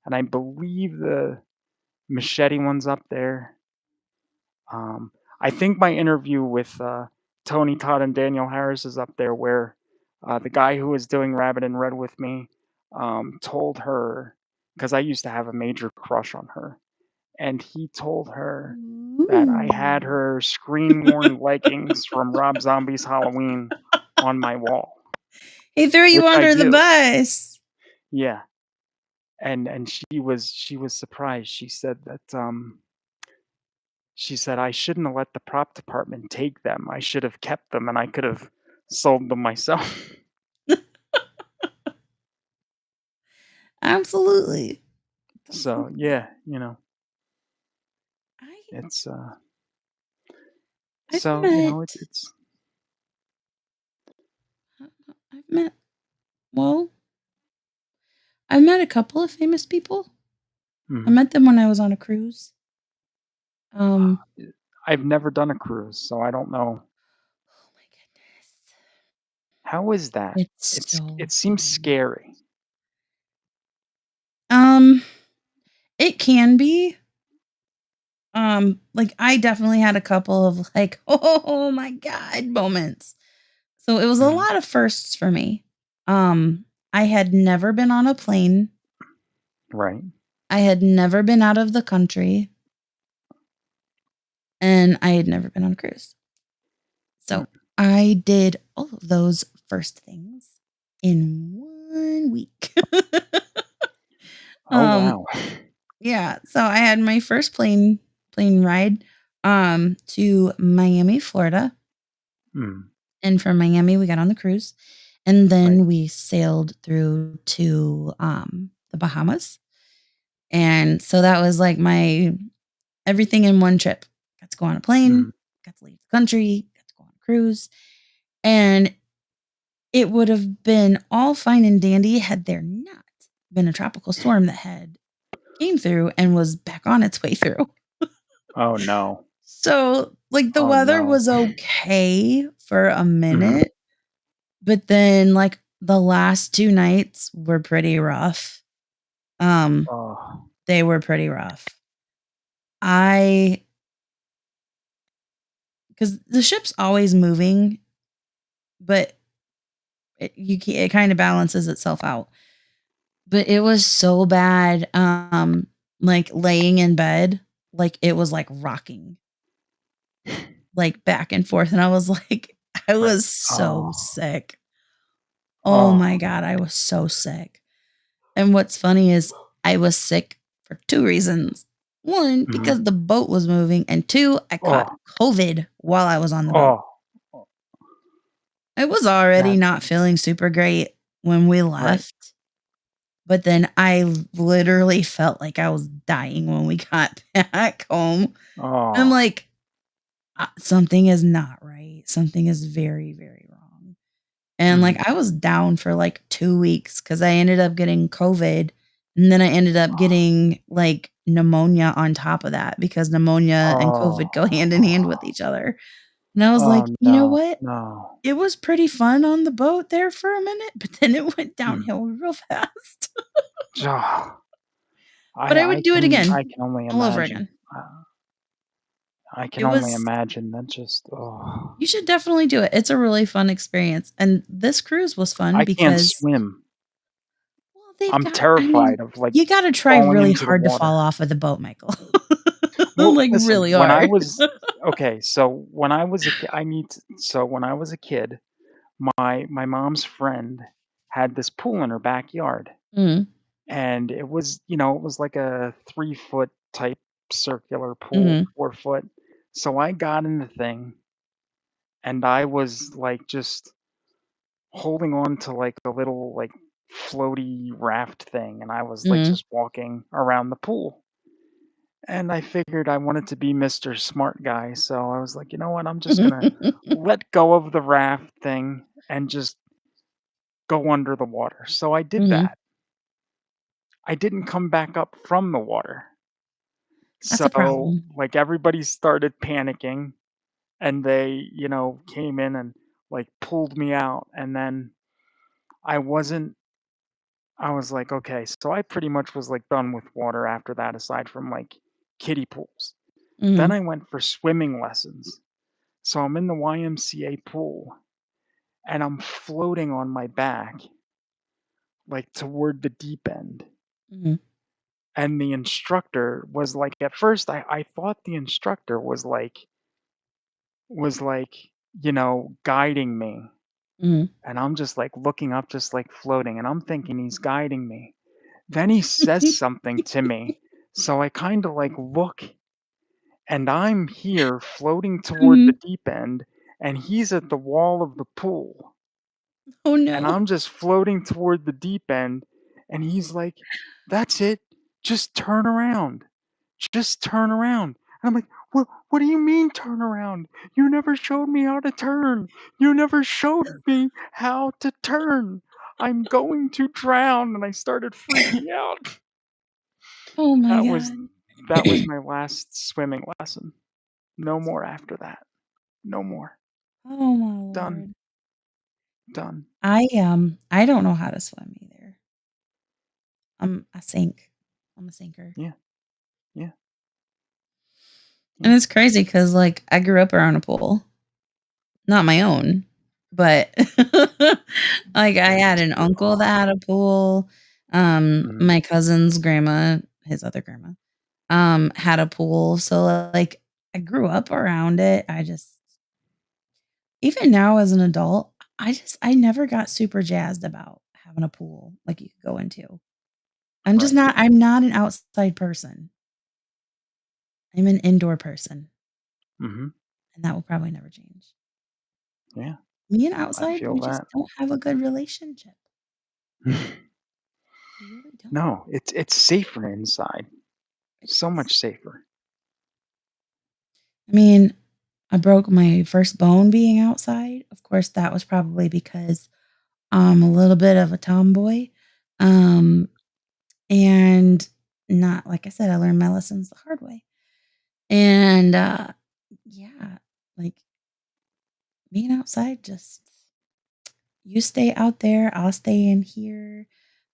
and I believe the Machete one's up there. I think my interview with, Tony Todd and Daniel Harris is up there where, the guy who was doing Rabbit in Red with me, told her because I used to have a major crush on her, and he told her that I had Ooh. her screen-worn leggings from Rob Zombie's Halloween on my wall, He threw you which I under the do. bus. Yeah. And she was surprised. She said, "I shouldn't have let the prop department take them. I should have kept them, and I could have sold them myself." Absolutely. That's so So, cool. yeah, I it's, I've so, met it's I've met well, I've met a couple of famous people. I mhm. met them when I was on a cruise. Um, I've never done a cruise, so I don't know. oh my goodness. How is that? It's so It seems fun. scary. Um, it can be. Like, I definitely had a couple of, like, "Oh my god," moments. So, it was a Mhm. lot of firsts for me. I had never been on a plane. Right. I had never been out of the country, and I had never been on a cruise. Mm. So, I did all of those first things in 1 week. Oh, Um, wow. yeah, so I had my first plane ride, to Miami, Florida, Mm. and from Miami, we got on the cruise, and Right. then we sailed through to, the Bahamas, and so that was, like, my everything in one trip. Got to go on a plane, Mm. got to leave the country, got to go on a cruise, and it would have been all fine and dandy had there not been a tropical storm that had came through and was back on its way through. Oh, no. So, like, the Oh, weather no. was okay for a Mhm. minute, but then, like, the last 2 nights were pretty rough. Um, Oh. they were pretty rough. I because the ship's always moving, but it kinda balances itself out. But it was so bad, like, laying in bed, like, it was, like, rocking, like, back and forth, and I was like I Right. was so Oh. sick. Oh Oh. my god, I was so sick. And what's funny is I was sick for 2 reasons. 1, Mhm. because the boat was moving, and 2, I caught Oh. COVID while I was on the boat. Oh. Oh. I was already That's not feeling super great when we right. left, but then I literally felt like I was dying when we got back home. I'm Oh. like, Something is not right. Something is very, very wrong." And, Mhm. like, I was down for, like, 2 weeks because I ended up getting COVID, and then I ended up getting, like, pneumonia on top of that because pneumonia and Oh. COVID go hand in hand with each other. And I was Oh, like, "You know no. what? No. It was pretty fun on the boat there for a minute, but then it went Mm. downhill real fast." Ah. But I would do it I again, can only all over imagine. again. I can It only was imagine. That just oh. You should definitely do it. It's a really fun experience, and this cruise was fun I can't because swim. well, they've I'm got I mean, terrified of, like, you gotta try falling really into the hard to water. fall off of the boat, Michael. Well, Like, listen, really when I hard. was okay, so when I was a kid, when I was a kid, my mom's friend had this pool in her backyard, Mhm, and it was, it was like a 3-foot type circular pool, mhm, 4 foot. So I got in the thing, and I was, like, just holding on to, like, a little, like, floaty raft thing, and I was, like, mhm. just walking around the pool. And I figured I wanted to be Mr. Smart Guy, so I was like, "You know what? I'm just gonna let go of the raft thing and just go under the water." So I did Mhm. that. I didn't come back up from the water. That's a So, problem. like, everybody started panicking, and they, came in and, like, pulled me out, and then I wasn't I was like, "Okay." So I pretty much was, like, done with water after that aside from, like, kiddie pools. Then Mhm, I went for swimming lessons. So I'm in the YMCA pool and I'm floating on my back, like toward the deep end. mhm, And the instructor was like, at first, I thought the instructor was like, guiding me. mhm. And I'm just like looking up, just like floating. And I'm thinking he's guiding me. Then he says something to me. So I kind of like look and I'm here floating toward the Mhm. deep end and he's at the wall of the pool. Oh, And no. I'm just floating toward the deep end, and he's like, "That's it. Just turn around. Just turn around." And I'm like, What do you mean turn around? You never showed me how to turn. You never showed me how to turn. I'm going to drown." And I started freaking out. Oh my That was god. that was my last swimming lesson. No more after that. No more. Oh my Done. lord. done. I don't know how to swim either. I sink. I'm a sinker. Yeah, yeah, And yeah. it's crazy because like, I grew up around a pool. Not my own, but, like, I Yeah, had just an the uncle that had a pool, mhm, my cousin's grandma, his other grandma, had a pool, so, like, I grew up around it, I just even now as an adult, I never got super jazzed about having a pool, like, you could go into. right. I'm not an outside person. I'm an indoor person, Mhm, and that will probably never change. yeah, Me and I outside, feel we just that. don't have a good relationship. We really don't. No, it's safer inside, It so is. much safer. I mean, I broke my first bone being outside. Of course, that was probably because I'm a little bit of a tomboy. Um, and not like I said, I learned my lessons the hard way. And yeah, like being outside, just you stay out there, I'll stay in here.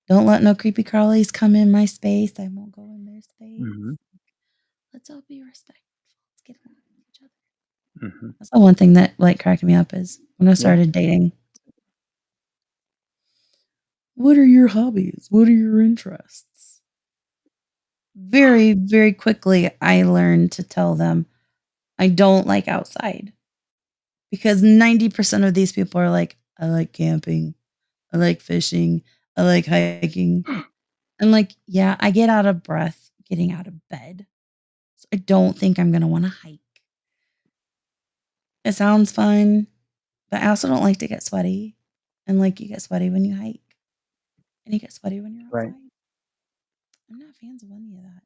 Don't let no creepy crawlies come in my space. I won't go in their space. Mhm, Let's all be respectful. Let's get along with each other. mhm, That's the one thing that like cracked me up is when I yeah, started dating. What are your hobbies? What are your interests? Very, very quickly, I learned to tell them I don't like outside because 90% of these people are like, I like camping, I like fishing, I like hiking. I'm like, yeah, I get out of breath getting out of bed. So I don't think I'm going to want to hike. It sounds fun, but I also don't like to get sweaty. And like, you get sweaty when you hike and you get sweaty when you're right, outside. I'm not fans of any of that.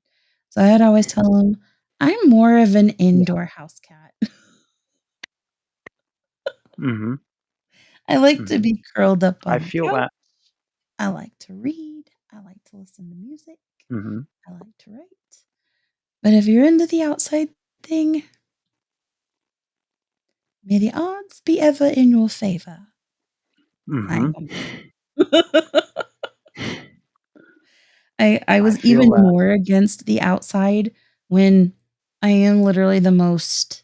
So I'd always tell them, "I'm more of an yeah, indoor house cat." mhm, I like to mhm. be curled up I on the feel couch. that. I like to read. I like to listen to music. Mhm, I like to write. But if you're into the outside thing, may the odds be ever in your favor. 'Cause I mhm. ain't gonna be there. I I was feel even that. more against the outside when I am literally the most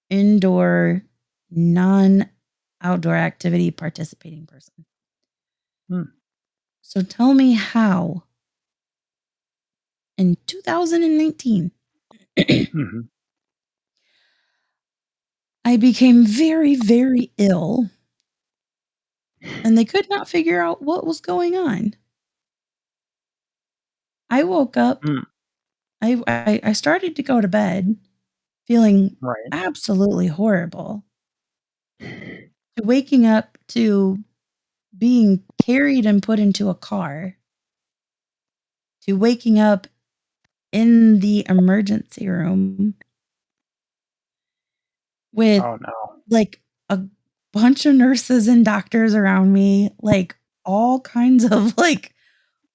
indoor, non-outdoor activity participating person. Mm, So tell me how in 2019 mhm, I became very, very ill and they could not figure out what was going on. I woke up, mm, I started to go to bed feeling right. absolutely horrible, to waking up to being carried and put into a car, to waking up in the emergency room with, Oh, no. like, a bunch of nurses and doctors around me, like, all kinds of, like,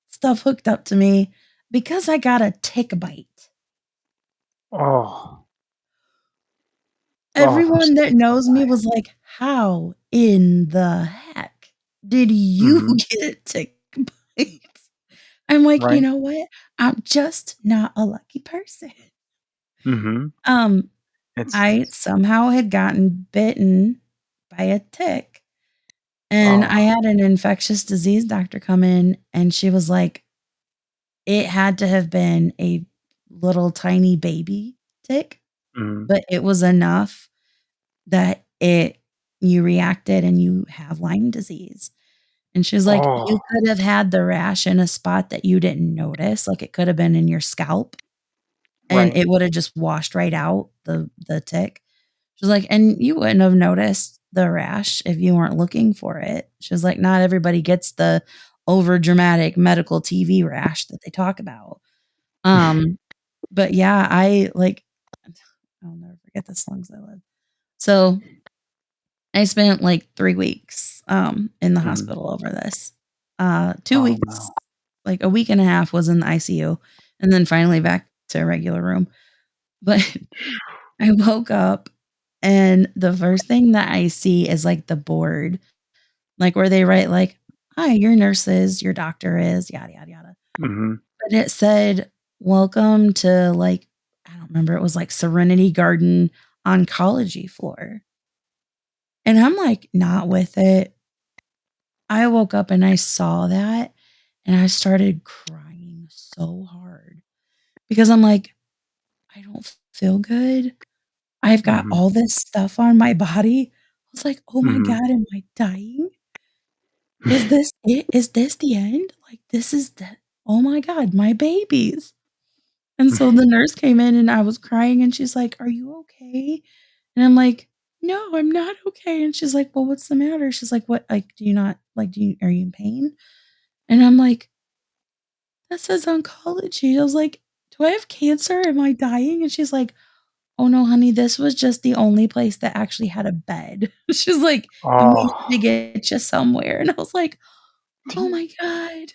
stuff hooked up to me because I got a tick bite. Oh, oh, I'm Everyone that so knows me sorry. was like, "How in the heck did you Mhm, get a tick bite?" I'm like, "You right, know what? I'm just not a lucky person." mhm. Um, I It's somehow had gotten bitten by a tick, and I oh, had an infectious disease doctor come in, and she was like, "It had to have been a little tiny baby tick, mhm. but it was enough that it you reacted and you have Lyme disease." And she was like, Oh, "You could have had the rash in a spot that you didn't notice, like, it could have been in your scalp, and right. it would have just washed right out the tick." She's like, "And you wouldn't have noticed the rash if you weren't looking for it." She was like, "Not everybody gets the over dramatic medical TV rash that they talk about." Um, but yeah, I'll never forget this long as I live. So, I spent, like, 3 weeks, in the Mhm. hospital over this. 2 Oh, weeks, no. like, a week and a half was in the ICU, and then finally back to a regular room. But I woke up, and the first thing that I see is, like, the board. like, where they write, like, "Hi, your nurse is, your doctor is, yada, yada, yada." Mhm. But it said, "Welcome to," like, I don't remember, it was, like, Serenity Garden oncology floor. And I'm, like, not with it. I woke up and I saw that, and I started crying so hard because I'm like, "I don't feel good. I've got Mhm. all this stuff on my body." I was like, "Oh my Mhm. god, am I dying? Is this it? Is this the end? Like, this is the oh my god, my babies." And so the nurse came in and I was crying and she's like, "Are you okay?" And I'm like, "No, I'm not okay." And she's like, "Well, what's the matter?" She's like, "What, like, do you not like, do you are you in pain?" And I'm like, "That says oncology." I was like, "Do I have cancer? Am I dying?" And she's like, "Oh, no, honey, this was just the only place that actually had a bed." She's like, "And we had to Oh, get you somewhere." And I was like, do "Oh you my god."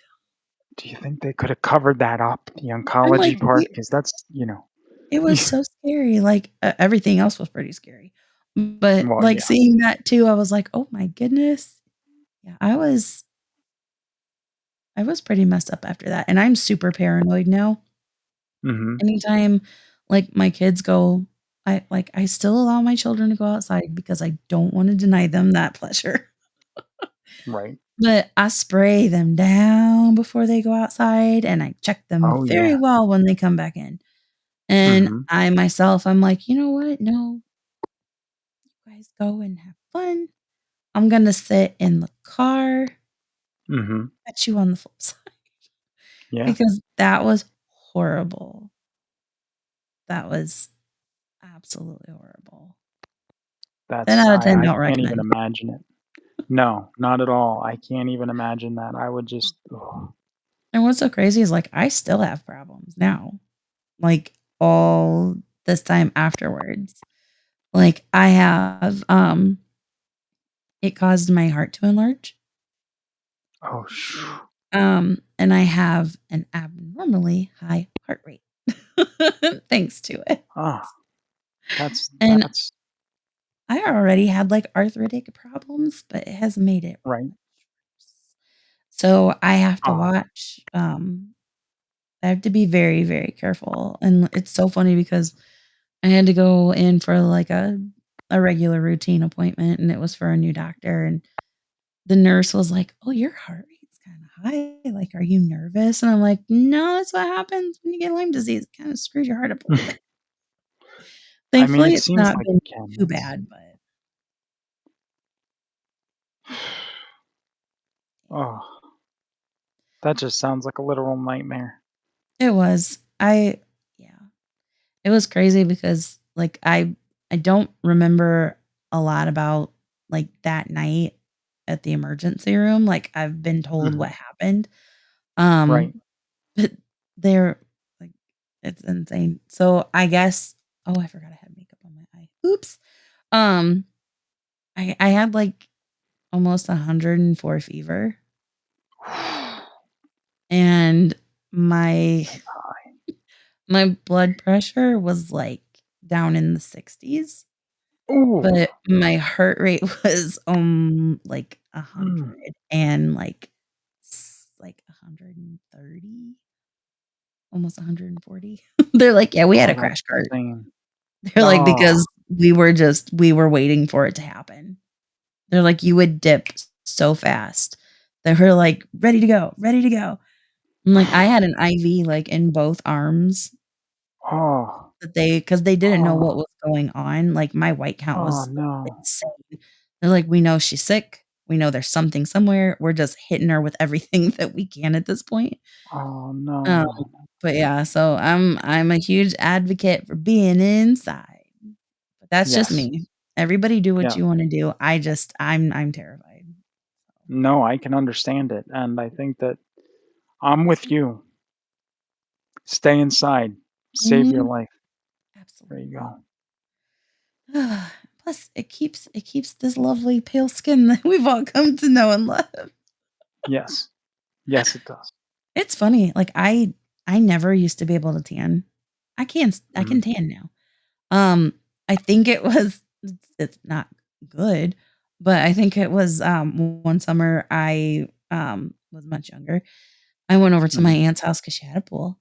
do you think they coulda covered that up, the I'm like, oncology part? "We" Because that's. it was so scary, like, everything else was pretty scary. But, Well, like, yeah. seeing that too, I was like, "Oh my goodness." Yeah, I was pretty messed up after that, and I'm super paranoid now. Mhm. Anytime, like, my kids go I still allow my children to go outside because I don't wanna deny them that pleasure. Right. But I spray them down before they go outside, and I check them Oh, very yeah. well when they come back in. And Mhm. I myself, I'm like, "You know what? No, you guys go and have fun. I'm gonna sit in the car, Mhm. at you on the flip side." Yeah. Because that was horrible. That was absolutely horrible. 10 That's out of 10, I don't can't even recommend. imagine it. No, not at all. I can't even imagine that. I would just ugh. And what's so crazy is, like, I still have problems now, like, all this time afterwards. Like, I have, it caused my heart to enlarge, Oh, phew. and I have an abnormally high heart rate thanks to it. Ah, that's And that's I already had, like, arthritic problems, but it has made it right. much worse. So, I have to Oh, watch, I have to be very, very careful, and it's so funny because I had to go in for, like, a regular routine appointment, and it was for a new doctor, and the nurse was like, "Oh, your heart rate's kinda high, like, are you nervous?" And I'm like, "No, that's what happens when you get Lyme disease, it kinda screws your heart up a little bit." I mean, Thankfully, it it's seems not like been it can. too It's bad, but oh, that just sounds like a literal nightmare. it was. Yeah. It was crazy because, like, I don't remember a lot about, like, that night at the emergency room, like, I've been told Mhm. what happened, um, Right. but they're like, it's insane. So, I guess oh, I forgot I had makeup on my eye. Oops. Um, I had, like, almost 104 fever, and my That's high. my blood pressure was, like, down in the 60s. Ooh. But my heart rate was, like, Mm. 100 and, like, 130, almost 140. They're like, "Yeah, we had Oh, a that's crash cart." insane. They're like, Oh. "Because we were waiting for it to happen." They're like, "You would dip so fast." They were like, "Ready to go, ready to go." I'm like, I had an IV, like, in both arms Oh. that because they didn't know Oh. what was going on, like, my white count Oh, was no. insane. They're like, "We know she's sick. We know there's something somewhere. We're just hitting her with everything that we can at this point." Oh, Um, no. but yeah, so I'm a huge advocate for being inside, but that's just Yes. me. Everybody do what Yeah. you wanna do. I'm terrified. No, I can understand it, and I think that I'm with you. Stay inside. Save your Mhm, life. There you absolutely. go. Plus, it keeps this lovely pale skin that we've all come to know and love. Yes. Yes, it does. It's funny, like, I never used to be able to tan. I Mhm. can tan now. I think it's not good. But I think it was, one summer I, was much younger. I went over to my Mhm, aunt's house because she had a pool,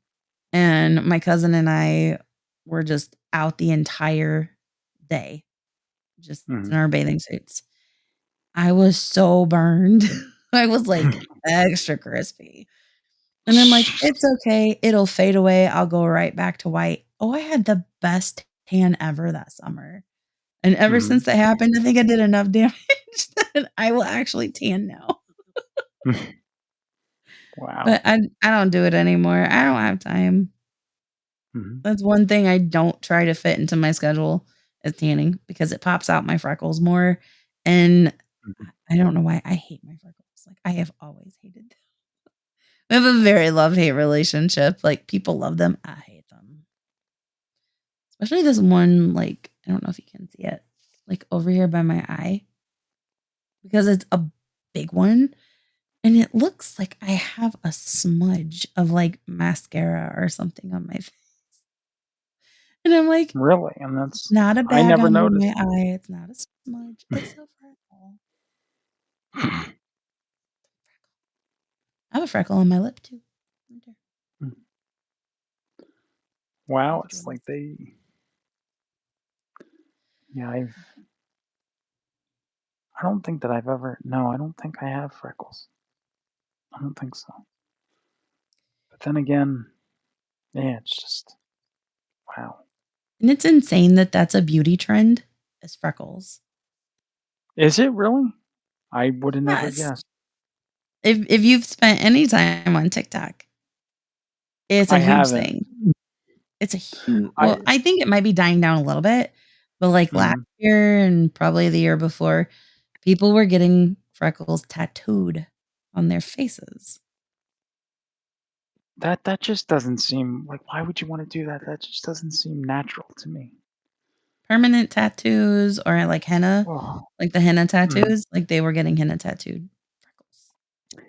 and my cousin and I were just out the entire day, just in mhm. our bathing suits. I was so burned. I was, like, extra crispy, and I'm like, "It's okay, it'll fade away, I'll go right back to white." Oh, I had the best tan ever that summer, and ever since Mhm. that happened, I think I did enough damage that I will actually tan now. But Wow. I don't do it anymore. I don't have time. Mhm, That's one thing I don't try to fit into my schedule is tanning because it pops out my freckles more, and mhm. I don't know why I hate my freckles. Like, I have always hated them. We have a very love-hate relationship. Like, people love them, I hate them. Especially this one, like, I don't know if you can see it, like, over here by my eye because it's a big one, and it looks like I have a smudge of, like, mascara or something on my face. And I'm like, Really? And "It's that's not a I bag never under noticed. my eye, it's not a smudge, it's a freckle." I have a freckle on my lip too. Right there. Wow, Both it's Jordan's. like they yeah, I don't think that I've ever no, I don't think I have freckles. I don't think so. But then again, yeah, it's just wow. And it's insane that that's a beauty trend, is freckles. Is it really? I would have never Yes. guessed. If you've spent any time on TikTok, it's a I huge haven't. thing. It's a huge I well, I think it might be dying down a little bit, but, like, last mhm. year and probably the year before, people were getting freckles tattooed on their faces. That just doesn't seem like why would you wanna do that? That just doesn't seem natural to me. Permanent tattoos or, like, henna, Oh, like the henna mhm. tattoos, like, they were getting henna tattooed freckles.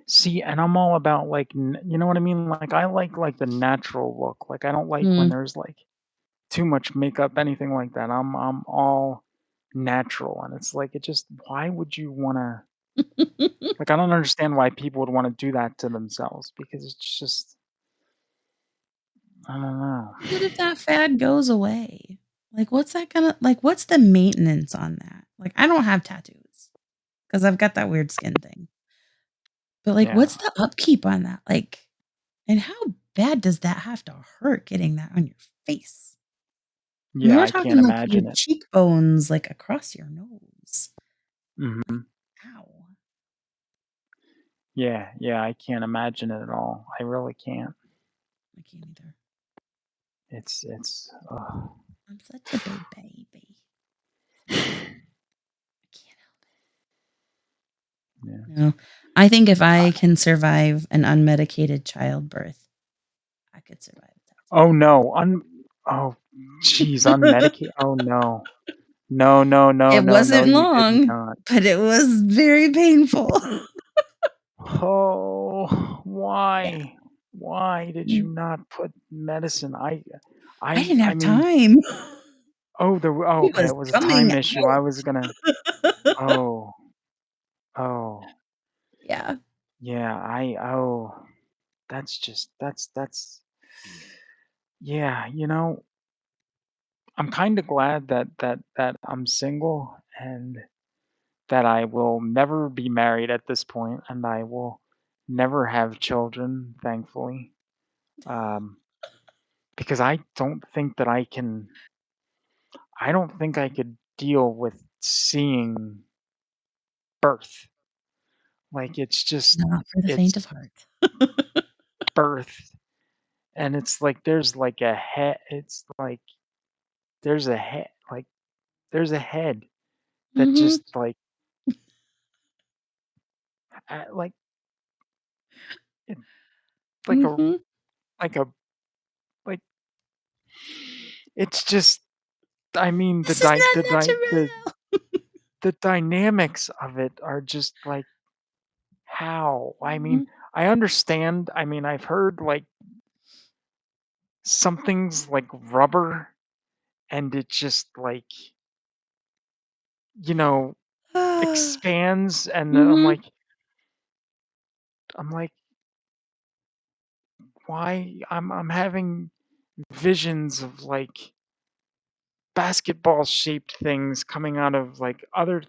See, and I'm all about, like, you know what I mean? Like, I like, the natural look. Like, I don't like when Mm. there's, like, too much makeup, anything like that. I'm all natural, and it's like, it just why would you wanna like, I don't understand why people would wanna do that to themselves because it's just I don't know. What if that fad goes away? Like, what's that gonna like, what's the maintenance on that? Like, I don't have tattoos because 'cause I've got that weird skin thing. But, like, Yeah. what's the upkeep on that? Like, and how bad does that have to hurt getting that on your face? I mean, Yeah, we're I can't talking, like, your imagine it. cheekbones, like, across your nose. Like, Mhm. ow. Yeah, yeah, I can't imagine it at all. I really can't. I can't either. It's ugh. I'm such a big baby. I can't help Yeah. it. No. I think if I I can survive an unmedicated childbirth, I could survive oh, no, oh, jeez, a tattoo. unmedicated oh, no. No, no, no, It no, no, wasn't you did long, not. but it was very painful. Oh, Yeah. why? Why did you Mm. not put medicine? I didn't I have mean time. oh, He okay, was it was a coming time issue. I was gonna out. oh, oh, Yeah. yeah, that's just that's yeah, I'm kinda glad that I'm single and that I will never be married at this point, and I will never have children, thankfully, um, because I don't think I could deal with seeing birth. Like, Not for the it's faint of heart. birth, and it's like there's like a head it's like there's a head like, there's a head that Mhm. just, like, like, it like a Mhm. like a like, it's just I mean, This is not natural. the dynamics of it are just like, how? I mean, Mhm. I understand, I mean, I've heard, like, something's like rubber and it just, like, you know, expands, and then Mhm. I'm like, "Why?" I'm having visions of, like, basketball-shaped things coming out of, like, other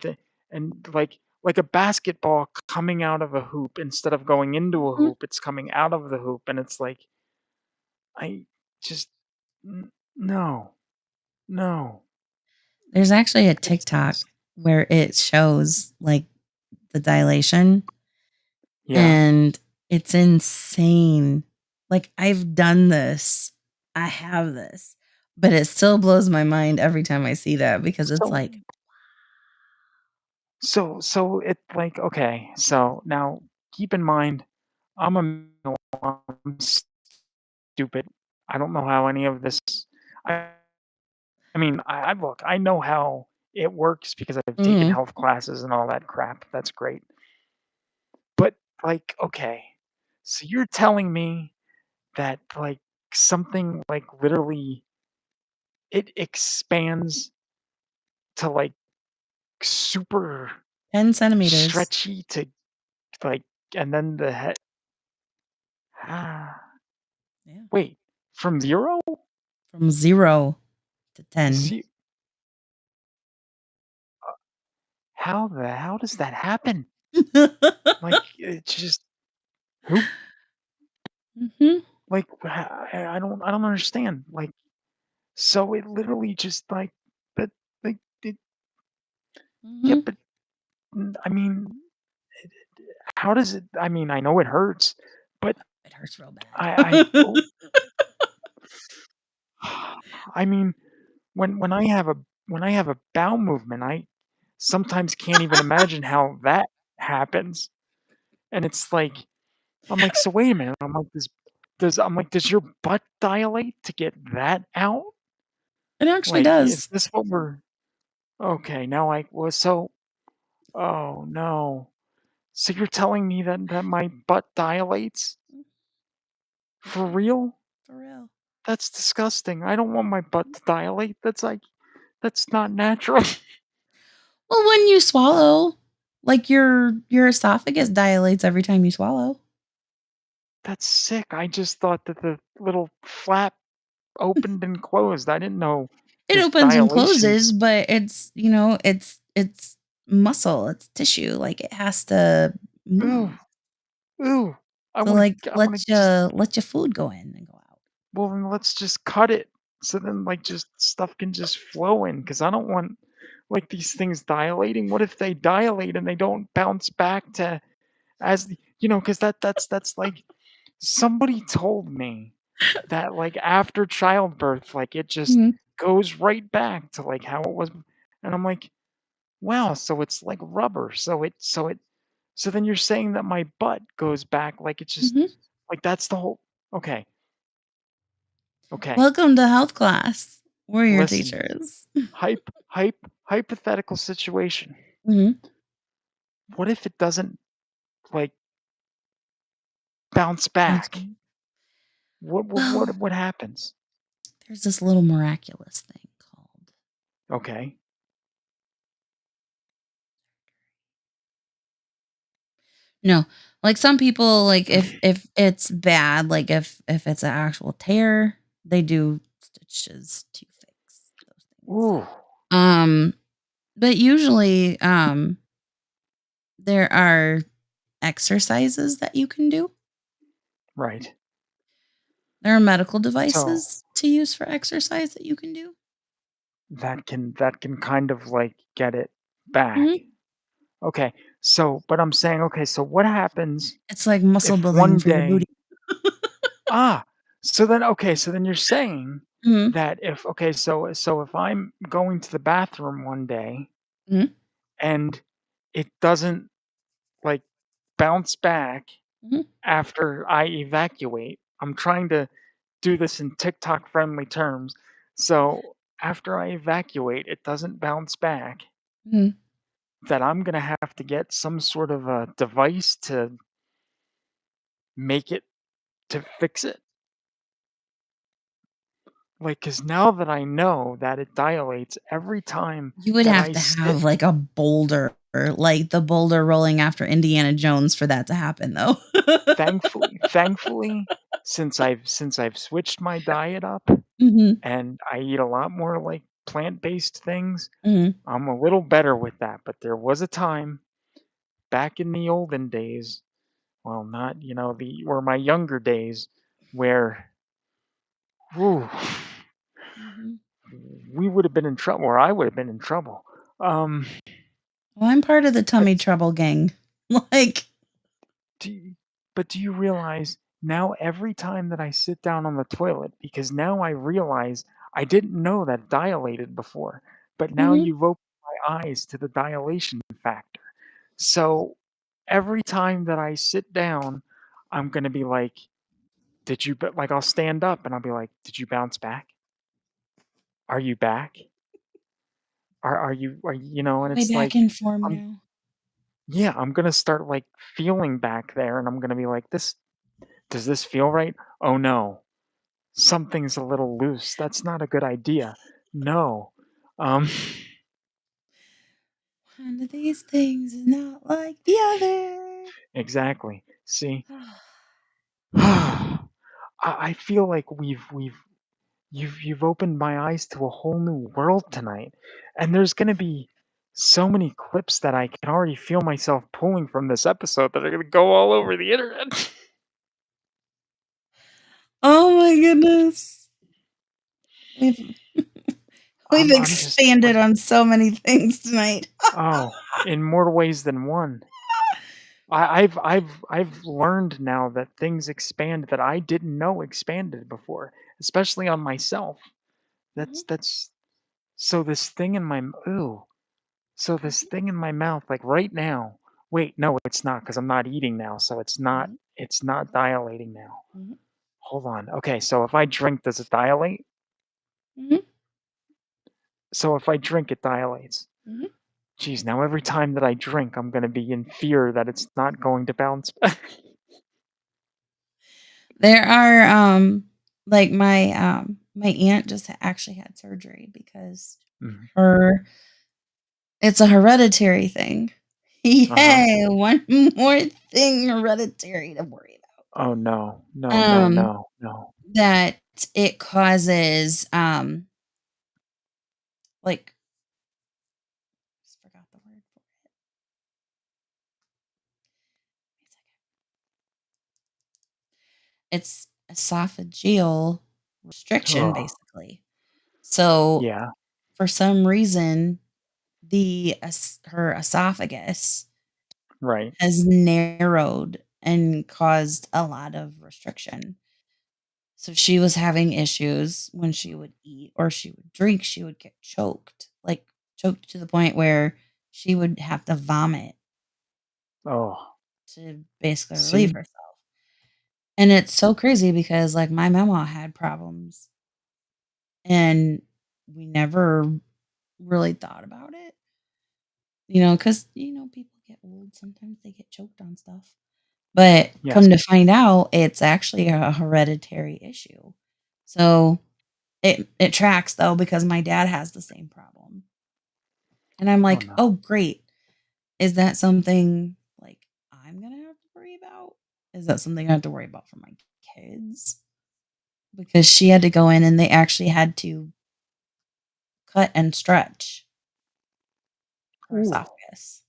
and, like a basketball coming out of a hoop instead of going into a Mhm. hoop, it's coming out of the hoop, and it's like, I just no, no. There's actually a It's TikTok where it shows, like, the dilation, yeah. and it's insane. Like, I've done this. I have this, but it still blows my mind every time I see that because it's So like, so it like, okay, so now keep in mind, I'm a male, I'm stupid. I don't know how any of this I I mean, I look, I know how it works because I've taken mhm, health classes and all that crap, that's great. But, like, okay, so you're telling me that, like, something, like, literally it expands to, like, super 10 centimeters. stretchy to, like, and then the head ah, Yeah. wait, from 0? From 0 to 10. Ze how does that happen? Like, it's just who Mhm, like, I don't understand, like, so it literally just, like but, like, yeah, mhm. but, I mean, how does it I mean, I know it hurts, but It hurts real bad. I oh, I mean, when I have a bowel movement, I sometimes can't even imagine how that happens, and it's like I'm like, "So wait a minute," I'm like, "Does your butt dilate to get that out? It actually Like, is does. this what we're" okay, now I well, so oh, no. So you're telling me that my butt dilates? Mm, For real? for real. That's disgusting. I don't want my butt to dilate. That's like that's not natural. Well, when you swallow, like, your esophagus dilates every time you swallow. That's sick. I just thought that the little flap opened and closed. I didn't know It there's opens and dilation. closes, but it's muscle, it's tissue, like, it has to Ooh, move. ooh. So, like, I wanna just let your food go in and go out. well, then let's just cut it. So then, like, just stuff can just flow in because I don't want, like, these things dilating. What if they dilate and they don't bounce back to as because that's like somebody told me that, like, after childbirth, like, it just Mhm, goes right back to, like, how it was, and I'm like, "Wow, so it's like rubber, so then you're saying that my butt goes back, like, it's just mhm. like, that's the whole" okay, okay, Welcome to health class. We're your listen, teachers. hypothetical situation. Mhm. What if it doesn't, like, bounce Bounce back? back. What Well, what happens? there's this little miraculous thing called Okay. no, like, some people, like, if it's bad, like, if it's an actual tear, they do stitches to fix those things. Ooh, Um, but usually, there are exercises that you can do. right. There are medical So devices to use for exercise that you can do. that can kind of, like, get it back. Mhm. Okay, so but I'm saying, okay, so what happens It's like muscle if building one for your day booty. ah, so then okay, so then you're saying Mhm, that if okay, so if I'm going to the bathroom one day mhm, and it doesn't, like, bounce back mhm, after I evacuate, I'm trying to do this in TikTok friendly terms. So after I evacuate, it doesn't bounce back, mhm. that I'm gonna have to get some sort of a device to make it to fix it? Like, cause now that I know that it dilates every time You would that have I to sit. have, like, a boulder, like the boulder rolling after Indiana Jones for that to happen, though. Thankfully, since I've switched my diet up Mhm, and I eat a lot more, like, plant-based things, mhm. I'm a little better with that, but there was a time back in the olden days, well, not, or my younger days, where, whew, Mhm. we would have been in trouble, or I would have been in trouble. Um, Well, I'm part of the but tummy trouble gang. Like do you but do you realize now every time that I sit down on the toilet, because now I realize I didn't know that dilated before, but now mhm. you've opened my eyes to the dilation factor. So every time that I sit down, I'm gonna be like, "Did you?" But like I'll stand up and I'll be like, "Did you bounce back? Are you back? Are you?" All And the way it's back like, in form I'm now. yeah, I'm gonna start like feeling back there, and I'm gonna be like, "This does this feel right? Oh no, something's a little loose. That's not a good idea. No." Um, One of these things is not like the other. exactly. See, I feel like you've opened my eyes to a whole new world tonight, and there's gonna be so many clips that I can already feel myself pulling from this episode that are gonna go all over the internet. Oh my goodness. We've we've I'm just expanded like, on so many things tonight. oh, in more ways than one. I've learned now that things expand that I didn't know expanded before, especially on myself. Mhm, That's so this thing in my ooh, so this mhm, thing in my mouth, like right now. Wait, no, it's not because I'm not eating now, so mhm, it's not dilating now. mhm, Hold on. Okay, so if I drink, does it dilate? mhm, So if I drink, it dilates. mhm. Geez, now every time that I drink, I'm gonna be in fear that it's not going to bounce back. There are, like, my aunt just actually had surgery because Mhm. her it's a hereditary thing. Uh-huh. Yay, one more thing hereditary to worry Oh, no. No, about. no, no, no. That it causes, like just forgot the word for it. Wait a second. It's esophageal restriction, Oh, basically. So, yeah, for some reason, her esophagus right. has narrowed and caused a lot of restriction. So she was having issues when she would eat or she would drink, she would get choked, like choked to the point where she would have to vomit Oh, to basically relieve see? herself. And it's so crazy because like my mama had problems and we never really thought about it, because people get old, sometimes they get choked on stuff. But Yes. come to find out, it's actually a hereditary issue. So it tracks though because my dad has the same problem. And I'm Oh, like, no. "Oh, great. Is that something like I'm gonna have to worry about? Is that something I have to worry about for my kids?" Because she had to go in and they actually had to cut and stretch her Ooh. esophagus.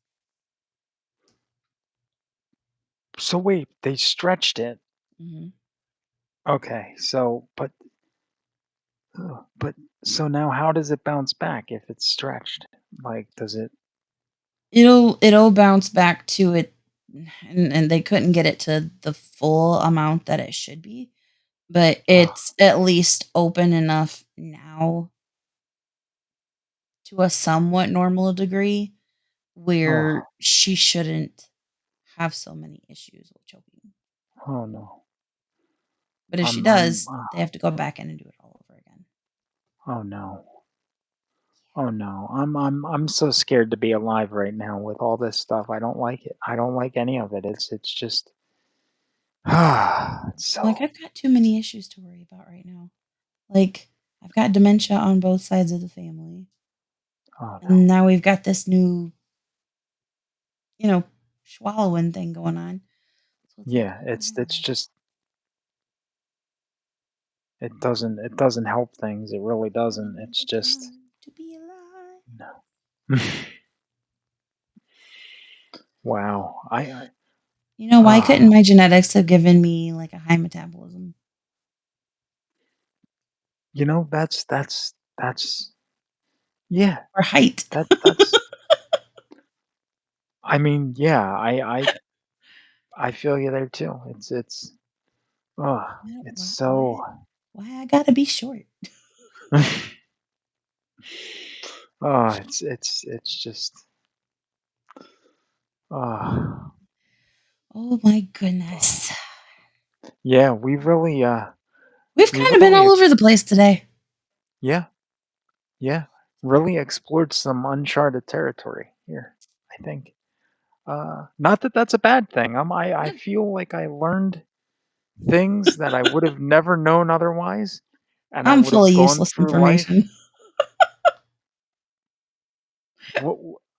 So wait, they stretched it. Mhm. Okay, but so now how does it bounce back if it's stretched? Like, does it It'll bounce back to it, and they couldn't get it to the full amount that it should be, but oh, it's at least open enough now to a somewhat normal degree where oh, she shouldn't have so many issues with choking. oh, no. But if she I'm does, they have to go back in and do it all over again. oh, no. Oh, no. I'm so scared to be alive right now with all this stuff. I don't like it. I don't like any of it. It's just it's I'm like, so I've got too many issues to worry about right now. Like, I've got dementia on both sides of the family. Oh, no. And now we've got this new, you know, swallowing thing going on. So it's like, Yeah, oh it's no, just it doesn't help things, it really what doesn't, it's a just time to be alive. no. Wow, I You know, why couldn't ah, my genetics have given me like a high metabolism that's yeah, or height? that's I mean, yeah, I feel you there too. It's oh, Why, it's why, so why, why I gotta be short? oh, it's just oh. Oh my goodness. Yeah, We've we kind of been really all over the place today. yeah, yeah, really explored some uncharted territory here, I think. Not that that's a bad thing. I Yeah. feel like I learned things that I would have never known otherwise, and I I'm would full have of gone useless through life. information.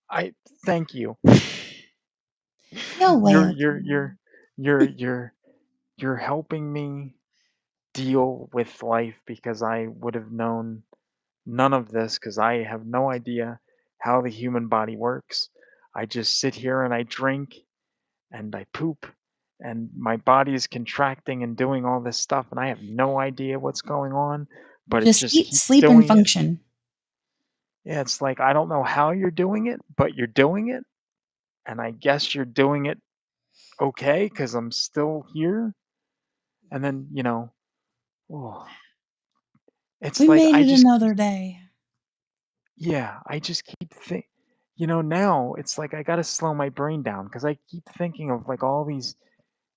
I thank you. You're You're you're you're welcome. you're you're you're helping me deal with life because I would have known none of this because I have no idea how the human body works. I just sit here and I drink and I poop and my body is contracting and doing all this stuff and I have no idea what's going on, You but it just just eat, keeps sleep, and doing it. function. Yeah, it's like I don't know how you're doing it, but you're doing it. And I guess you're doing it okay because I'm still here. And then, oh, it's We like made I it just another day. yeah, I just keep now it's like I gotta slow my brain down because I keep thinking of like all these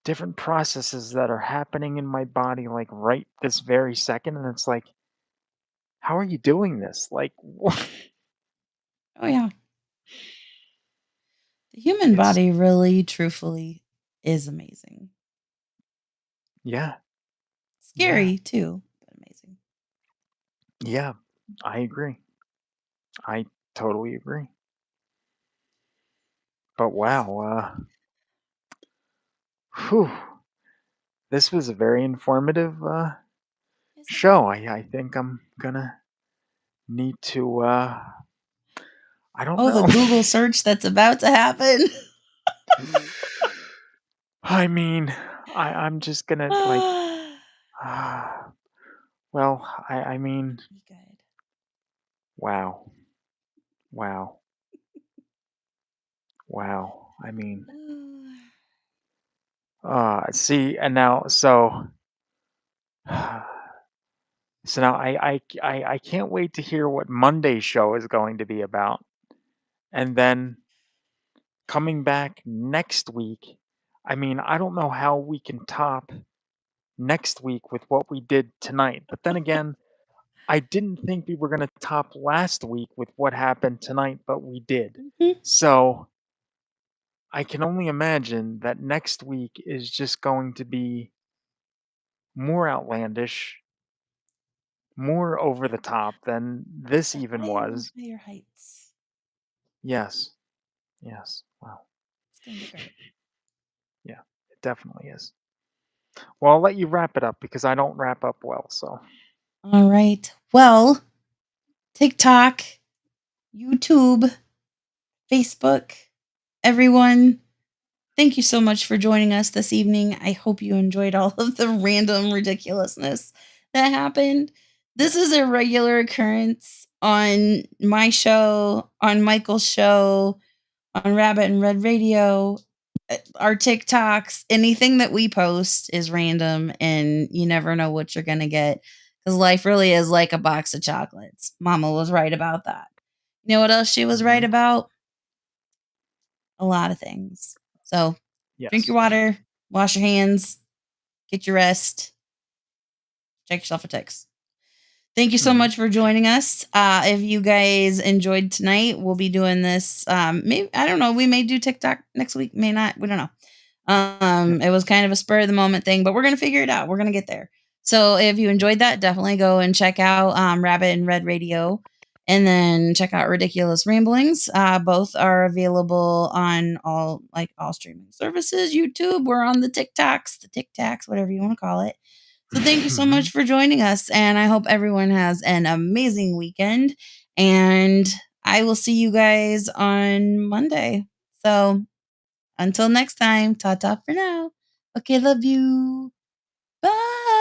different processes that are happening in my body like right this very second. And it's like, how are you doing this? Like, Oh, yeah. The human it's, body really, truthfully, is amazing. yeah, yeah, Scary, too, but amazing. yeah, I agree. I totally agree. But wow, whew, this was a very informative Yes, it show. was. I think I'm gonna need to, I don't Oh, the know. Google search that's about to happen. I mean, I'm just gonna like, ah, well, I mean, Be good. wow, wow, wow. I mean, see, and now, so now I can't wait to hear what Monday's show is going to be about, and then coming back next week. I mean, I don't know how we can top next week with what we did tonight, but then again, I didn't think we were going to top last week with what happened tonight, but we did. Mhm. So I can only imagine that next week is just going to be more outlandish, more over the top than this The even higher, was. higher heights. Yes. Yes. Wow. It's gonna get great. Yeah, it definitely is. Well, I'll let you wrap it up because I don't wrap up well. So, All right. Well, TikTok, YouTube, Facebook, everyone, thank you so much for joining us this evening. I hope you enjoyed all of the random ridiculousness that happened. This is yes. a regular occurrence on my show, on Michael's show, on Rabbit and Red Radio. Our TikToks, anything that we post is random and you never know what you're going to get because life really is like a box of chocolates. Mama was right about that. You know what else she was right Hmm. about? A lot of things. So drink Yes. your water, wash your hands, get your rest, check yourself for ticks. Thank you so Hmm. much for joining us. If you guys enjoyed tonight, we'll be doing this. Maybe I don't know. We may do TikTok next week. May not. We don't know. Yeah. It was kind of a spur of the moment thing, but we're gonna figure it out. We're gonna get there. So if you enjoyed that, definitely go and check out Rabbit and Red Radio, and then check out Ridiculous Ramblings. Both are available on all streaming services. YouTube. We're on the TikToks, whatever you want to call it. So thank you so much for joining us, and I hope everyone has an amazing weekend. And I will see you guys on Monday. So until next time, ta ta for now. Okay, love you. Bye.